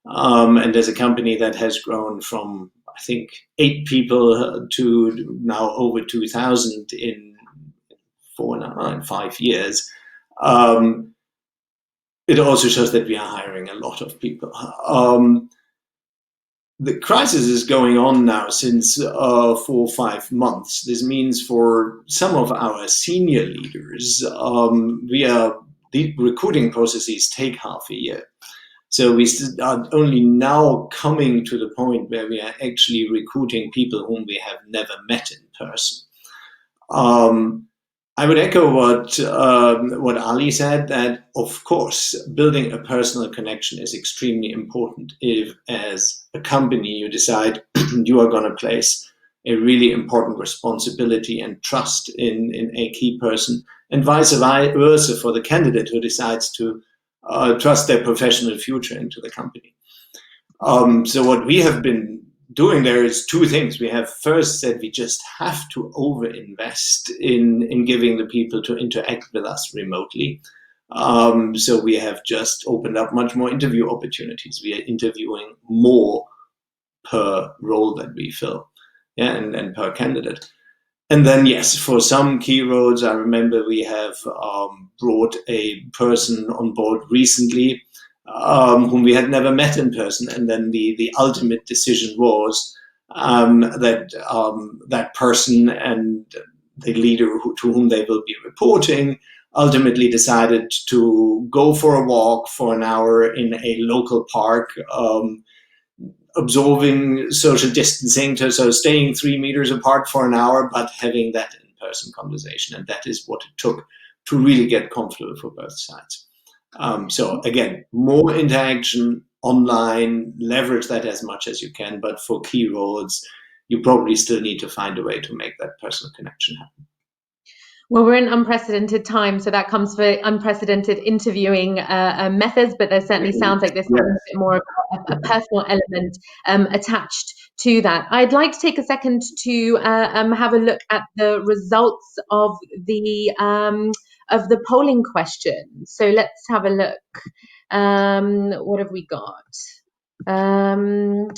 And as a company that has grown from, I think, 8 people to now over 2,000 in 5 years, it also shows that we are hiring a lot of people. The crisis is going on now since 4 or 5 months. This means for some of our senior leaders, the recruiting processes take half a year. So we are only now coming to the point where we are actually recruiting people whom we have never met in person. I would echo what Ali said, that of course building a personal connection is extremely important if, as a company, you decide you are going to place a really important responsibility and trust in a key person, and vice versa for the candidate who decides to trust their professional future into the company. So what we have been doing there is 2 things. We have first said we just have to overinvest in giving the people to interact with us remotely. So we have just opened up much more interview opportunities. We are interviewing more per role that we fill, and per candidate. And then, yes, for some key roles, I remember we have brought a person on board recently whom we had never met in person. And then the ultimate decision was that person and the leader to whom they will be reporting ultimately decided to go for a walk for an hour in a local park, observing social distancing, so staying 3 meters apart for an hour, but having that in-person conversation. And that is what it took to really get comfortable for both sides. So again, more interaction online, leverage that as much as you can, but for key roles, you probably still need to find a way to make that personal connection happen.
Well, we're in unprecedented times, so that comes for unprecedented interviewing methods, but there certainly sounds like there's a bit more of a personal element attached to that. I'd like to take a second to have a look at the results of the polling question. So let's have a look. What have we got? I'm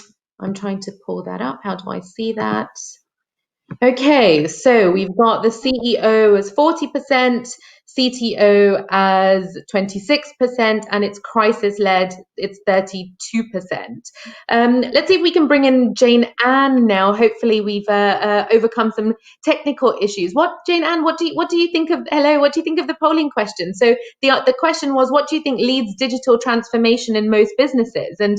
trying to pull that up. How do I see that? Okay, so we've got the CEO as 40%, CTO as 26%, and it's crisis-led, it's 32%. Let's see if we can bring in Jayne-Anne now. Hopefully we've overcome some technical issues. Jayne-Anne, what do you think of, what do you think of the polling question? So the question was, what do you think leads digital transformation in most businesses? And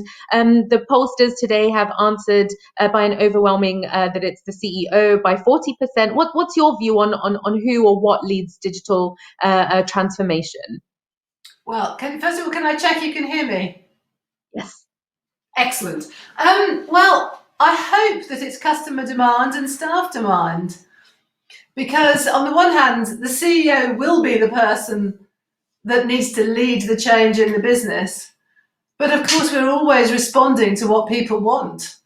the pollsters today have answered by an overwhelming that it's the CEO by 40%. What's your view on who or what leads digital transformation?
Well, first of all, can I check you can hear me?
Yes.
Excellent. Well, I hope that it's customer demand and staff demand, because on the one hand, the CEO will be the person that needs to lead the change in the business. But of course, we're always responding to what people want.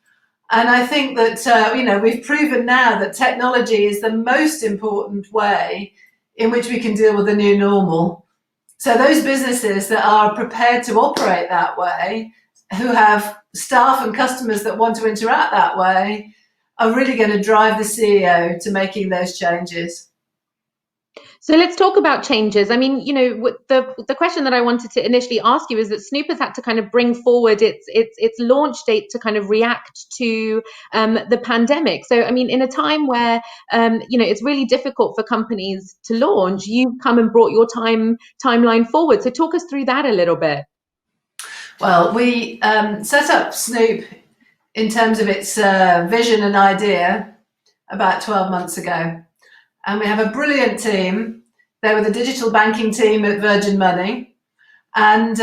And I think that, we've proven now that technology is the most important way in which we can deal with the new normal. So those businesses that are prepared to operate that way, who have staff and customers that want to interact that way, are really going to drive the CEO to making those changes.
So let's talk about changes. I mean, the question that I wanted to initially ask you is that Snoop has had to kind of bring forward its launch date to kind of react to the pandemic. So, I mean, in a time where it's really difficult for companies to launch, you've come and brought your timeline forward. So talk us through that a little bit.
Well, we set up Snoop in terms of its vision and idea about 12 months ago. And we have a brilliant team. They were the digital banking team at Virgin Money. And,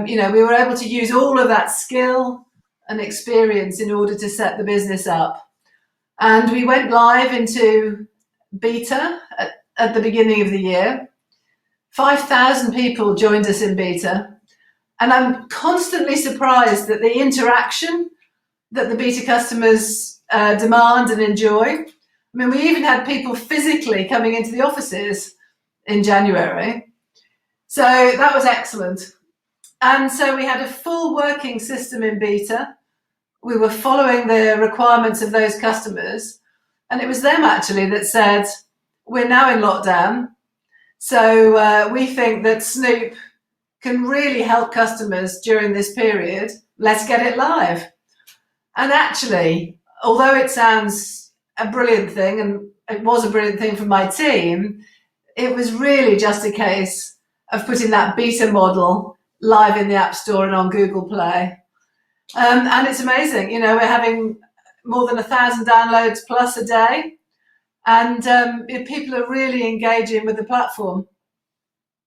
we were able to use all of that skill and experience in order to set the business up. And we went live into beta at the beginning of the year. 5,000 people joined us in beta. And I'm constantly surprised that the interaction that the beta customers demand and enjoy. I mean, we even had people physically coming into the offices in January. So that was excellent. And so we had a full working system in beta. We were following the requirements of those customers. And it was them actually that said, we're now in lockdown. So we think that Snoop can really help customers during this period. Let's get it live. And actually, although it sounds a brilliant thing, and it was a brilliant thing for my team, it was really just a case of putting that beta model live in the App Store and on Google Play. And it's amazing. We're having more than 1,000 downloads plus a day, and people are really engaging with the platform.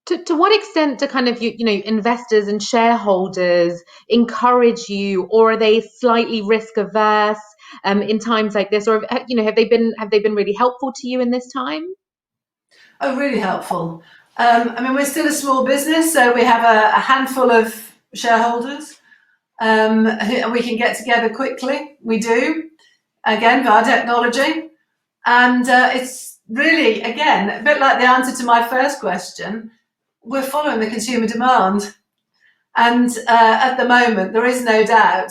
To what extent do kind of investors and shareholders encourage you, or are they slightly risk averse in times like this, or have they been really helpful to you in this time?
Oh, really helpful. We're still a small business, so we have a handful of shareholders. We can get together quickly. We do, again, via technology. And it's really, again, a bit like the answer to my first question. We're following the consumer demand. And at the moment, there is no doubt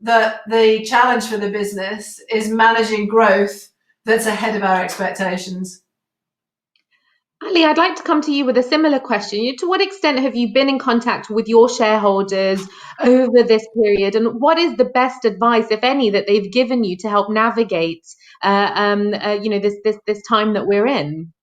that the challenge for the business is managing growth that's ahead of our expectations.
Ali, I'd like to come to you with a similar question. To what extent have you been in contact with your shareholders over this period, and what is the best advice, if any, that they've given you to help navigate, this time that we're in?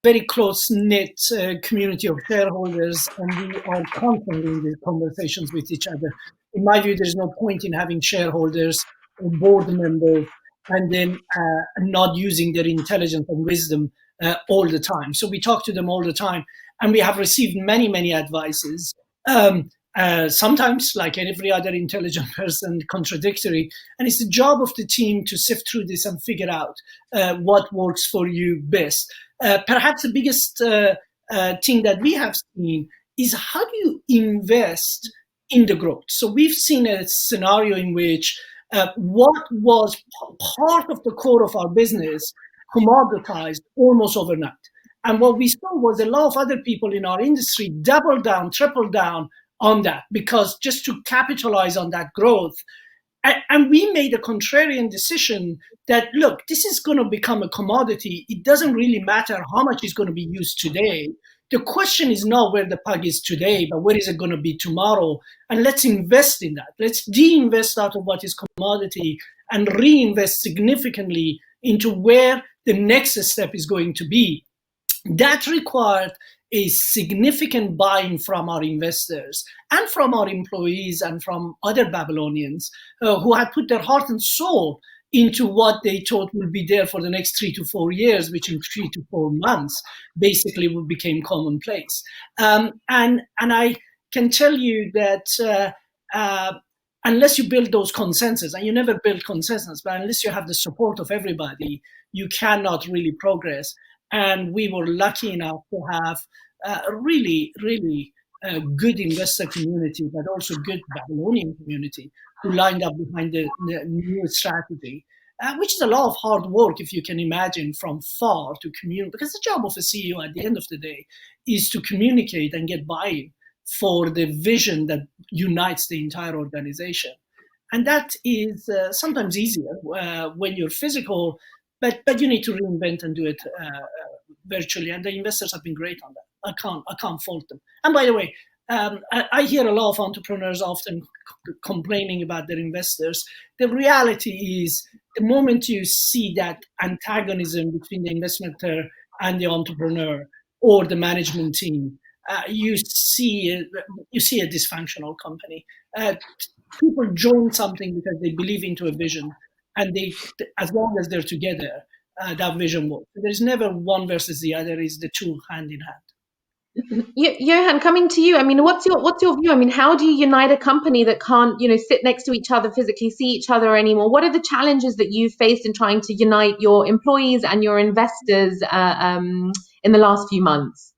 Very close-knit community of shareholders, and we are constantly in these conversations with each other. In my view, there's no point in having shareholders or board members and then not using their intelligence and wisdom all the time. So we talk to them all the time, and we have received many, many advices. Sometimes, like every other intelligent person, contradictory. And it's the job of the team to sift through this and figure out what works for you best. Perhaps the biggest thing that we have seen is, how do you invest in the growth? So we've seen a scenario in which what was part of the core of our business commoditized almost overnight. And what we saw was a lot of other people in our industry double down, triple down on that, because just to capitalize on that growth. And we made a contrarian decision that, look, this is going to become a commodity. It doesn't really matter how much is going to be used today. The question is not where the puck is today, but where is it going to be tomorrow? And let's invest in that. Let's de-invest out of what is commodity and reinvest significantly into where the next step is going to be. That required a significant buy-in from our investors and from our employees and from other Babylonians who had put their heart and soul into what they thought would be there for the next 3 to 4 years, which in 3 to 4 months basically became commonplace. And I can tell you that unless you build those consensus, and you never build consensus, but unless you have the support of everybody, you cannot really progress. And we were lucky enough to have really good investor community, but also good Babylonian community who lined up behind the new strategy, which is a lot of hard work, if you can imagine, from far to communicate. Because the job of a CEO at the end of the day is to communicate and get buy-in for the vision that unites the entire organization. And that is sometimes easier when you're physical, but you need to reinvent and do it virtually. And the investors have been great on that. I can't fault them. And by the way, I hear a lot of entrepreneurs often complaining about their investors. The reality is, the moment you see that antagonism between the investor and the entrepreneur or the management team, you see a dysfunctional company. People join something because they believe into a vision, and as long as they're together, that vision works. There's never one versus the other; it's the two hand in hand.
Johann, coming to you. I mean, what's your view? I mean, how do you unite a company that can't, sit next to each other, physically see each other anymore? What are the challenges that you've faced in trying to unite your employees and your investors in the last few months?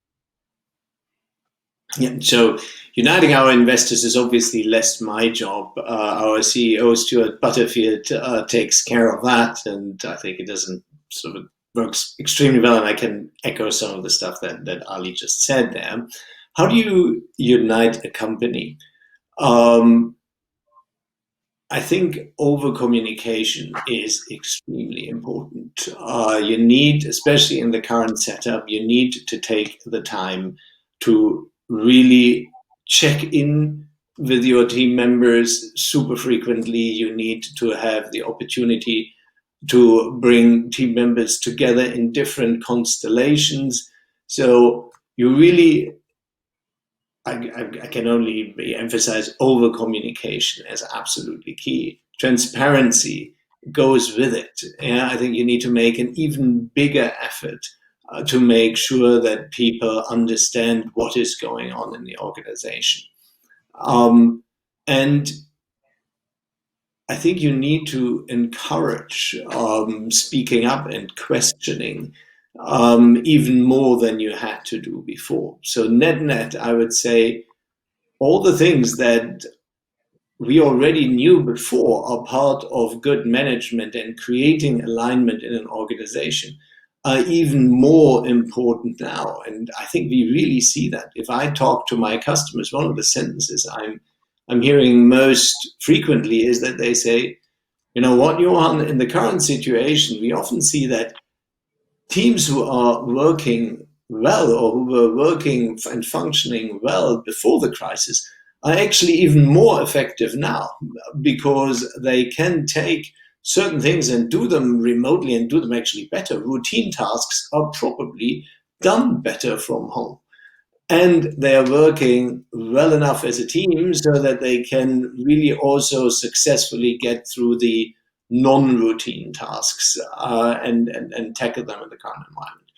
Yeah, so uniting our investors is obviously less my job. Our CEO, Stuart Butterfield, takes care of that, and I think it doesn't sort of works extremely well, and I can echo some of the stuff that Ali just said there. How do you unite a company? I think over-communication is extremely important. You need, especially in the current setup, you need to take the time to really check in with your team members super frequently. You need to have the opportunity to bring team members together in different constellations. So you really, I can only emphasize over communication as absolutely key. Transparency goes with it. Yeah, I think you need to make an even bigger effort to make sure that people understand what is going on in the organization. And I think you need to encourage speaking up and questioning even more than you had to do before. So net, I would say all the things that we already knew before are part of good management and creating alignment in an organization are even more important now. And I think we really see that. If I talk to my customers, one of the sentences I'm hearing most frequently is that they say, you know what, Johann, in the current situation, we often see that teams who are working well or who were working and functioning well before the crisis are actually even more effective now because they can take certain things and do them remotely and do them actually better. Routine tasks are probably done better from home. And they are working well enough as a team so that they can really also successfully get through the non-routine tasks and tackle them in the current environment.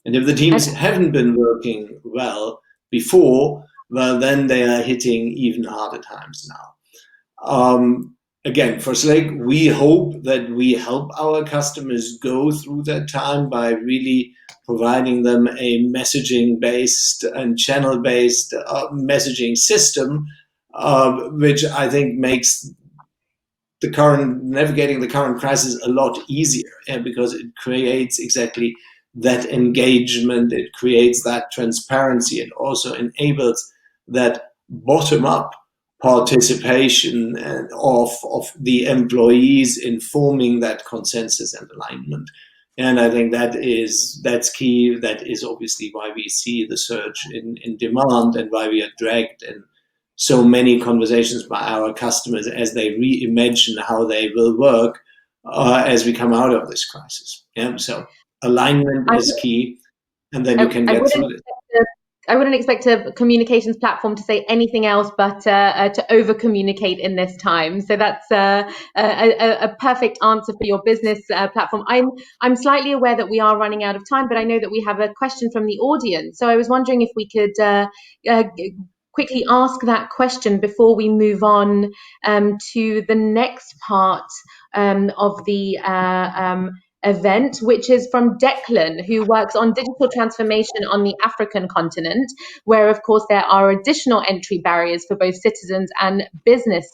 And if the teams haven't been working well before, well, then they are hitting even harder times now. Again, for Slake, we hope that we help our customers go through that time by really providing them a messaging-based and channel-based messaging system, which I think makes navigating the current crisis a lot easier, because it creates exactly that engagement, it creates that transparency, it also enables that bottom-up participation of the employees in forming that consensus and alignment. And I think that's key. That is obviously why we see the surge in demand and why we are dragged in so many conversations by our customers as they reimagine how they will work as we come out of this crisis. Yeah, so alignment is key, and then you can get through it.
I wouldn't expect a communications platform to say anything else but to over-communicate in this time. So that's a perfect answer for your business platform. I'm slightly aware that we are running out of time, but I know that we have a question from the audience. So I was wondering if we could quickly ask that question before we move on to the next part of the event, which is from Declan, who works on digital transformation on the African continent, where, of course, there are additional entry barriers for both citizens and business.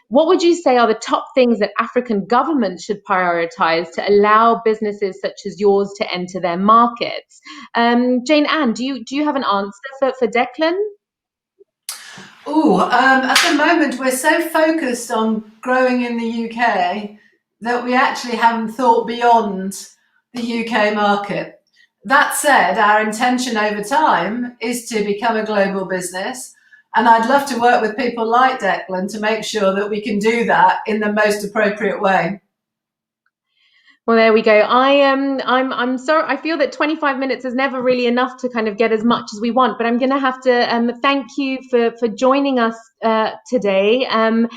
What would you say are the top things that African governments should prioritize to allow businesses such as yours to enter their markets? Jayne-Anne, do you have an answer for Declan?
At the moment, we're so focused on growing in the UK that we actually haven't thought beyond the UK market. That said, our intention over time is to become a global business. And I'd love to work with people like Declan to make sure that we can do that in the most appropriate way.
Well, there we go. I'm sorry. I feel that 25 minutes is never really enough to kind of get as much as we want. But I'm going to have to thank you for joining us today and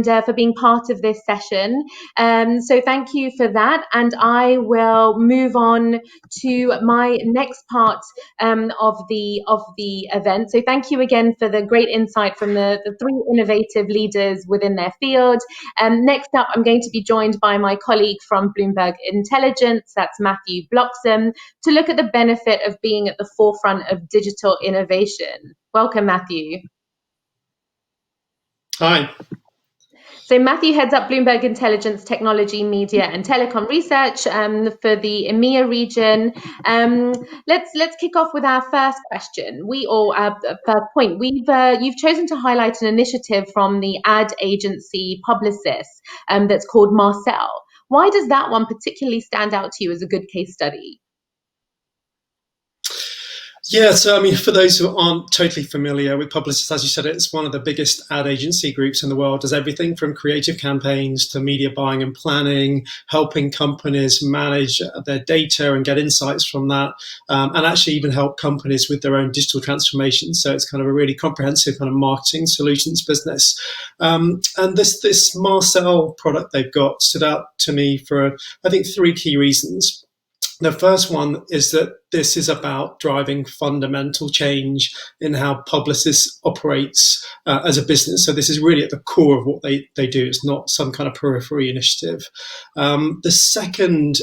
for being part of this session. So thank you for that. And I will move on to my next part of the event. So thank you again for the great insight from the three innovative leaders within their field. Next up, I'm going to be joined by my colleague from Bloomberg Intelligence, that's Matthew Bloxham, to look at the benefit of being at the forefront of digital innovation. Welcome, Matthew.
Hi.
So Matthew heads up Bloomberg Intelligence, Technology, Media and Telecom Research for the EMEA region. Let's kick off with our first question. First point. You've chosen to highlight an initiative from the ad agency Publicis that's called Marcel. Why does that one particularly stand out to you as a good case study?
Yeah, so I mean, for those who aren't totally familiar with Publicis, as you said, it's one of the biggest ad agency groups in the world. Does everything from creative campaigns to media buying and planning, helping companies manage their data and get insights from that, and actually even help companies with their own digital transformation. So it's kind of a really comprehensive kind of marketing solutions business. And this Marcel product they've got stood out to me for, I think, three key reasons. The first one is that this is about driving fundamental change in how Publicis operates as a business. So this is really at the core of what they do. It's not some kind of periphery initiative. The second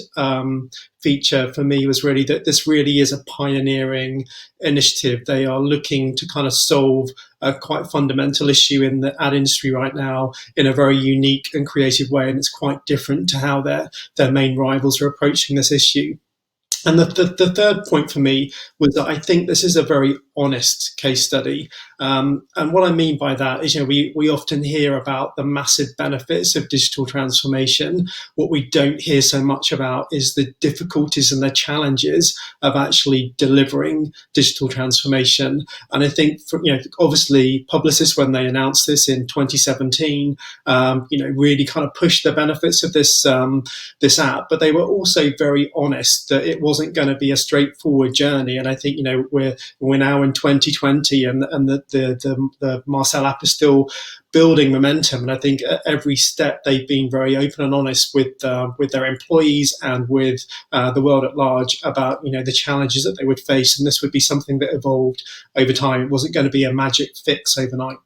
feature for me was really that this really is a pioneering initiative. They are looking to kind of solve a quite fundamental issue in the ad industry right now in a very unique and creative way, and it's quite different to how their main rivals are approaching this issue. And the third point for me was that I think this is a very honest case study. And what I mean by that is, we often hear about the massive benefits of digital transformation. What we don't hear so much about is the difficulties and the challenges of actually delivering digital transformation. And I think, obviously, Publicis, when they announced this in 2017, really kind of pushed the benefits of this app, but they were also very honest that it wasn't going to be a straightforward journey. And I think we're now in 2020, and the Marcel app is still building momentum. And I think at every step they've been very open and honest with their employees and with the world at large about the challenges that they would face. And this would be something that evolved over time. It wasn't going to be a magic fix overnight.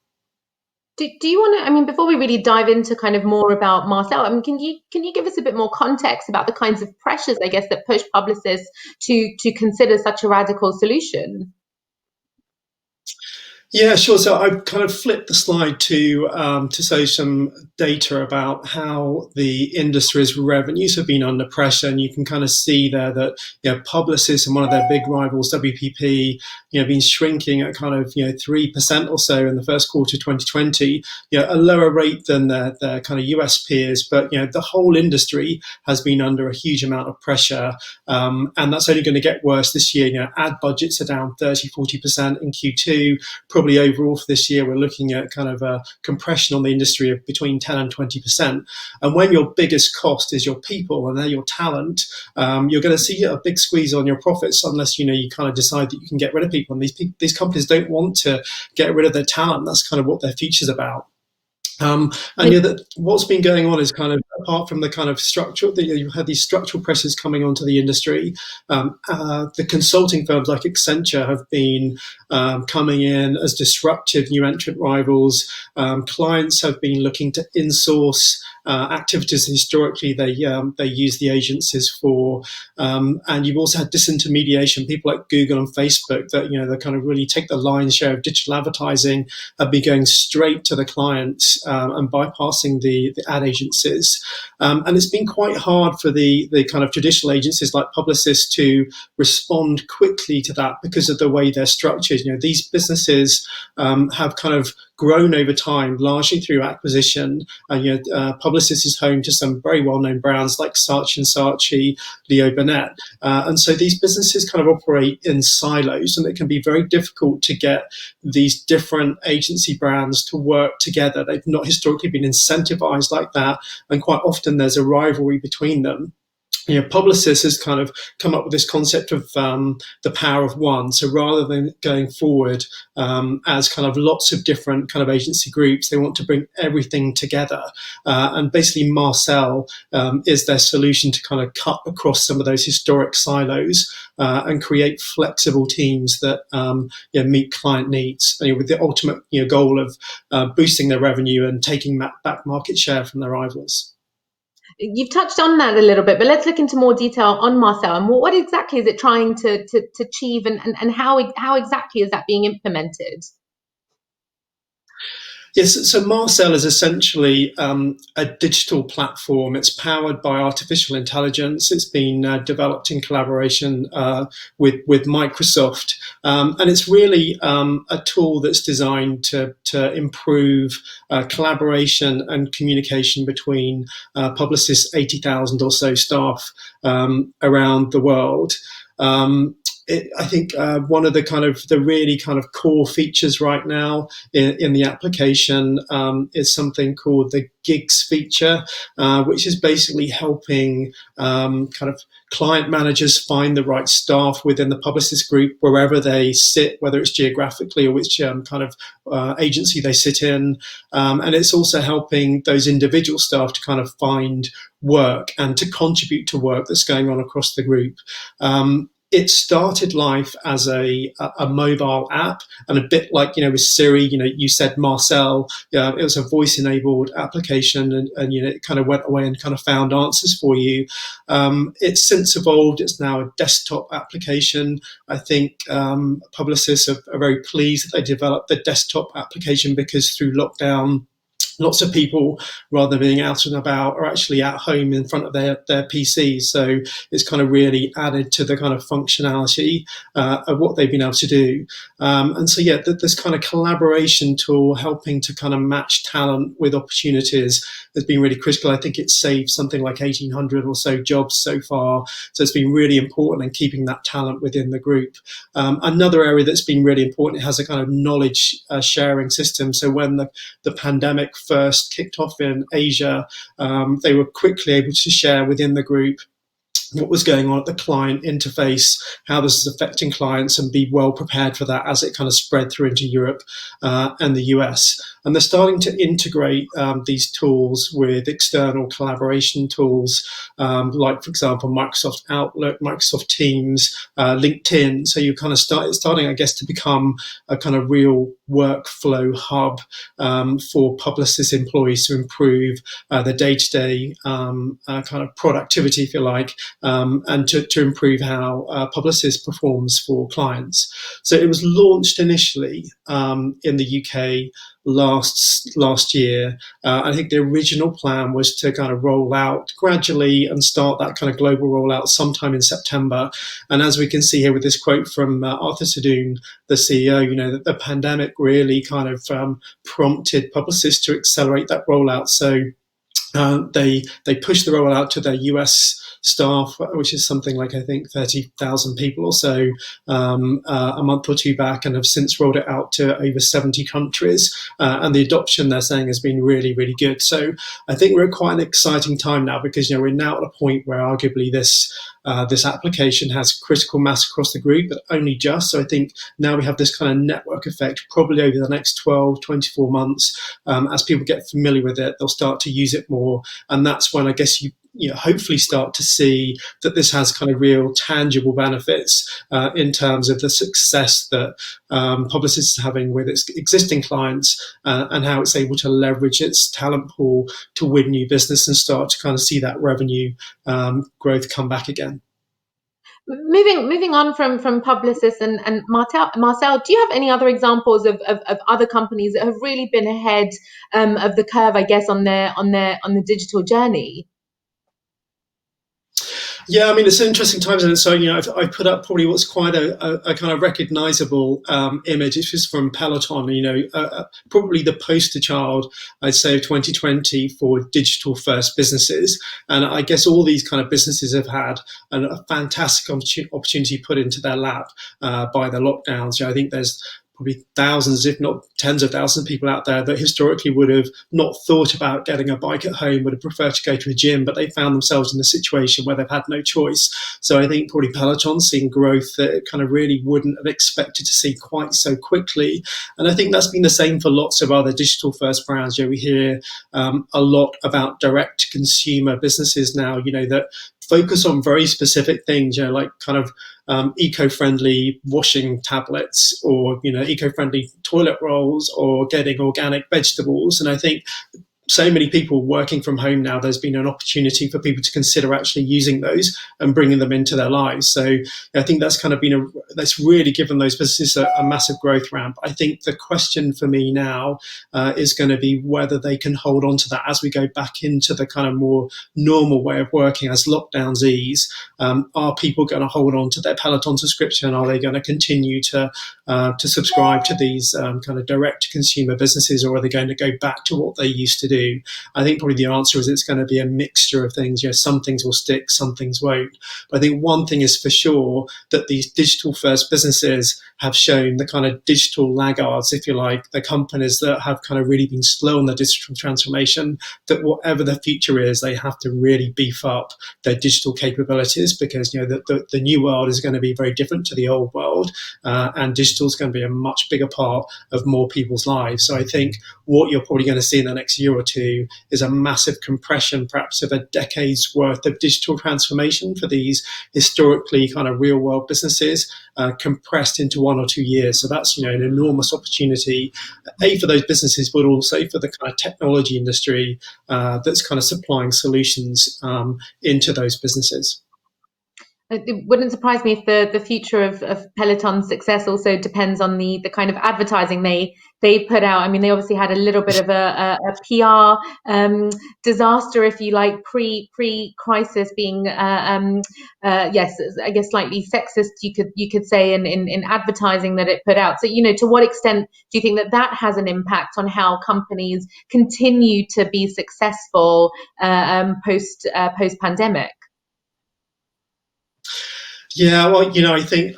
Do you want to, before we really dive into kind of more about Marcel, can you give us a bit more context about the kinds of pressures, I guess, that push Publicis to consider such a radical solution?
Yeah, sure. So I've kind of flipped the slide to show some data about how the industry's revenues have been under pressure, and you can kind of see there that Publicis and one of their big rivals, WPP, been shrinking at kind of 3% or so in the first quarter of 2020, a lower rate than their kind of US peers, but the whole industry has been under a huge amount of pressure, and that's only going to get worse this year. Ad budgets are down 30-40% in Q2. Probably overall for this year, we're looking at kind of a compression on the industry of between 10 and 20%. And when your biggest cost is your people and they're your talent, you're going to see a big squeeze on your profits unless you kind of decide that you can get rid of people. And these companies don't want to get rid of their talent. That's kind of what their future's about. What's been going on is kind of, apart from the kind of structural, you had these structural pressures coming onto the industry. The consulting firms like Accenture have been coming in as disruptive new entrant rivals. Clients have been looking to insource activities historically they use the agencies for, and you've also had disintermediation. People like Google and Facebook that they kind of really take the lion's share of digital advertising, have been going straight to the clients and bypassing the ad agencies. And it's been quite hard for the kind of traditional agencies like Publicis to respond quickly to that because of the way they're structured. These businesses have kind of grown over time, largely through acquisition. And Publicis is home to some very well-known brands like Saatchi & Saatchi, Leo Burnett. And so these businesses kind of operate in silos, and it can be very difficult to get these different agency brands to work together. They've not historically been incentivized like that, and quite often there's a rivalry between them. Publicis has kind of come up with this concept of the power of one. So rather than going forward as kind of lots of different kind of agency groups, they want to bring everything together. And basically Marcel is their solution to kind of cut across some of those historic silos and create flexible teams that meet client needs, with the ultimate goal of boosting their revenue and taking back market share from their rivals.
You've touched on that a little bit, but let's look into more detail on Marcel and what exactly is it trying to achieve, and how exactly is that being implemented?
Yes, so Marcel is essentially a digital platform. It's powered by artificial intelligence. It's been developed in collaboration with Microsoft. And it's really a tool that's designed to improve collaboration and communication between Publicis' 80,000 or so staff around the world. I think one of the really kind of core features right now in the application is something called the gigs feature, which is basically helping kind of client managers find the right staff within the Publicis group wherever they sit, whether it's geographically or which kind of agency they sit in. And it's also helping those individual staff to kind of find work and to contribute to work that's going on across the group. It started life as a mobile app, and a bit like, with Siri, you said Marcel, it was a voice-enabled application, and it kind of went away and kind of found answers for you. It's since evolved. It's now a desktop application. I think Publicis are very pleased that they developed the desktop application, because through lockdown, lots of people, rather than being out and about, are actually at home in front of their PCs. So it's kind of really added to the kind of functionality of what they've been able to do. And so, this kind of collaboration tool helping to kind of match talent with opportunities has been really critical. I think it's saved something like 1,800 or so jobs so far. So it's been really important in keeping that talent within the group. Another area that's been really important, it has a kind of knowledge sharing system. So when the pandemic first kicked off in Asia, they were quickly able to share within the group what was going on at the client interface, how this is affecting clients, and be well prepared for that as it kind of spread through into Europe and the US. And they're starting to integrate these tools with external collaboration tools, like, for example, Microsoft Outlook, Microsoft Teams, LinkedIn. So you kind of starting, I guess, to become a kind of real workflow hub for Publicis employees to improve their day-to-day kind of productivity, if you like, and to improve how Publicis performs for clients. So it was launched initially in the UK last year. I think the original plan was to kind of roll out gradually and start that kind of global rollout sometime in September. And as we can see here with this quote from Arthur Sadoun, the CEO, that the pandemic really kind of prompted Publicis to accelerate that rollout. So they pushed the rollout to their US staff, which is something like, I think, 30,000 people or so a month or two back, and have since rolled it out to over 70 countries. And the adoption, they're saying, has been really, really good. So I think we're at quite an exciting time now, because we're now at a point where arguably this application has critical mass across the group, but only just. So I think now we have this kind of network effect, probably over the next 12, 24 months. As people get familiar with it, they'll start to use it more. And that's when I guess you hopefully start to see that this has kind of real tangible benefits in terms of the success that Publicis is having with its existing clients, and how it's able to leverage its talent pool to win new business and start to kind of see that revenue growth come back again.
Moving on from Publicis and Marcel, do you have any other examples of other companies that have really been ahead of the curve, I guess, on the digital journey?
Yeah, I mean, it's interesting times, and so I've put up probably what's quite a kind of recognizable image. It's just from Peloton. Probably the poster child, I'd say, of 2020 for digital first businesses. And I guess all these kind of businesses have had a fantastic opportunity put into their lap by the lockdowns. I think there's probably thousands, if not tens of thousands of people out there that historically would have not thought about getting a bike at home, would have preferred to go to a gym, but they found themselves in a situation where they've had no choice. So I think probably Peloton's seeing growth that it kind of really wouldn't have expected to see quite so quickly. And I think that's been the same for lots of other digital first brands. We hear a lot about direct consumer businesses now, that focus on very specific things, like kind of eco-friendly washing tablets, or eco-friendly toilet rolls, or getting organic vegetables. And I think so many people working from home now, there's been an opportunity for people to consider actually using those and bringing them into their lives. So I think that's kind of that's really given those businesses a massive growth ramp. I think the question for me now is going to be whether they can hold on to that as we go back into the kind of more normal way of working as lockdowns ease. Are people going to hold on to their Peloton subscription? Are they going to continue to subscribe to these kind of direct consumer businesses, or are they going to go back to what they used to do? I think probably the answer is it's going to be a mixture of things. Some things will stick, some things won't. But I think one thing is for sure, that these digital first businesses have shown, the kind of digital laggards, if you like, the companies that have kind of really been slow on the digital transformation, that whatever the future is, they have to really beef up their digital capabilities, because the new world is going to be very different to the old world, and digital is going to be a much bigger part of more people's lives. So I think what you're probably going to see in the next year or two is a massive compression, perhaps of a decade's worth of digital transformation for these historically kind of real world businesses, compressed into 1 or 2 years. So that's an enormous opportunity, for those businesses, but also for the kind of technology industry that's kind of supplying solutions into those businesses.
It wouldn't surprise me if the future of Peloton's success also depends on the kind of advertising they put out. I mean, they obviously had a little bit of a PR disaster, if you like, pre-crisis, being yes, I guess slightly sexist, you could say, in advertising that it put out. So to what extent do you think that has an impact on how companies continue to be successful post pandemic?
Yeah, well,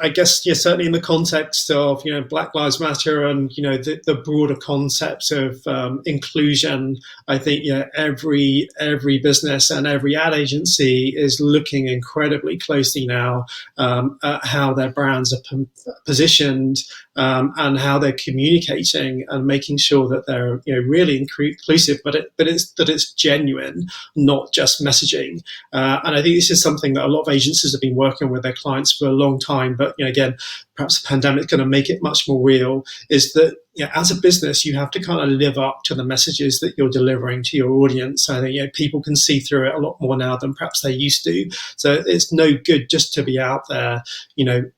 I guess certainly in the context of Black Lives Matter and the broader concepts of inclusion, I think every business and every ad agency is looking incredibly closely now at how their brands are positioned, and how they're communicating, and making sure that they're really inclusive, but it's genuine, not just messaging. And I think this is something that a lot of agencies have been working with their clients for a long time, but again, perhaps the pandemic is going to make it much more real, is that as a business, you have to kind of live up to the messages that you're delivering to your audience. I think people can see through it a lot more now than perhaps they used to. So it's no good just to be out there,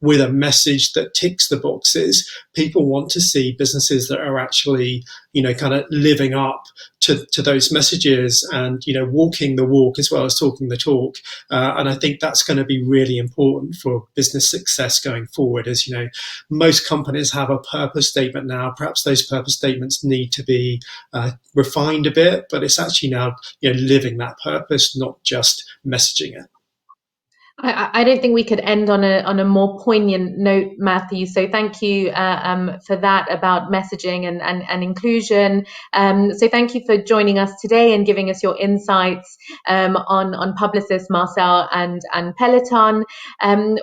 with a message that ticks the boxes. People want to see businesses that are actually, kind of living up to those messages, and walking the walk as well as talking the talk. And I think that's going to be really important for business success going forward. As most companies have a purpose statement now. Perhaps those purpose statements need to be refined a bit, but it's actually now living that purpose, not just messaging it.
I don't think we could end on a more poignant note, Matthew. So thank you for that about messaging and inclusion. So thank you for joining us today and giving us your insights on Publicis, Marcel, and Peloton.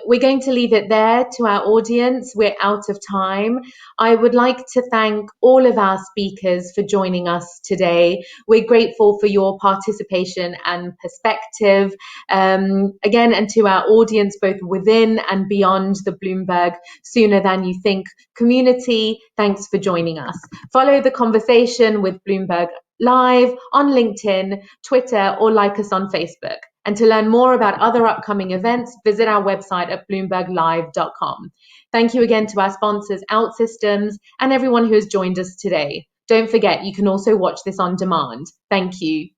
We're going to leave it there to our audience. We're out of time. I would like to thank all of our speakers for joining us today. We're grateful for your participation and perspective. Again, and to our audience, both within and beyond the Bloomberg Sooner Than You Think community, thanks for joining us. Follow the conversation with Bloomberg Live on LinkedIn, Twitter, or like us on Facebook. And to learn more about other upcoming events, visit our website at bloomberglive.com. Thank you again to our sponsors, OutSystems, and everyone who has joined us today. Don't forget, you can also watch this on demand. Thank you.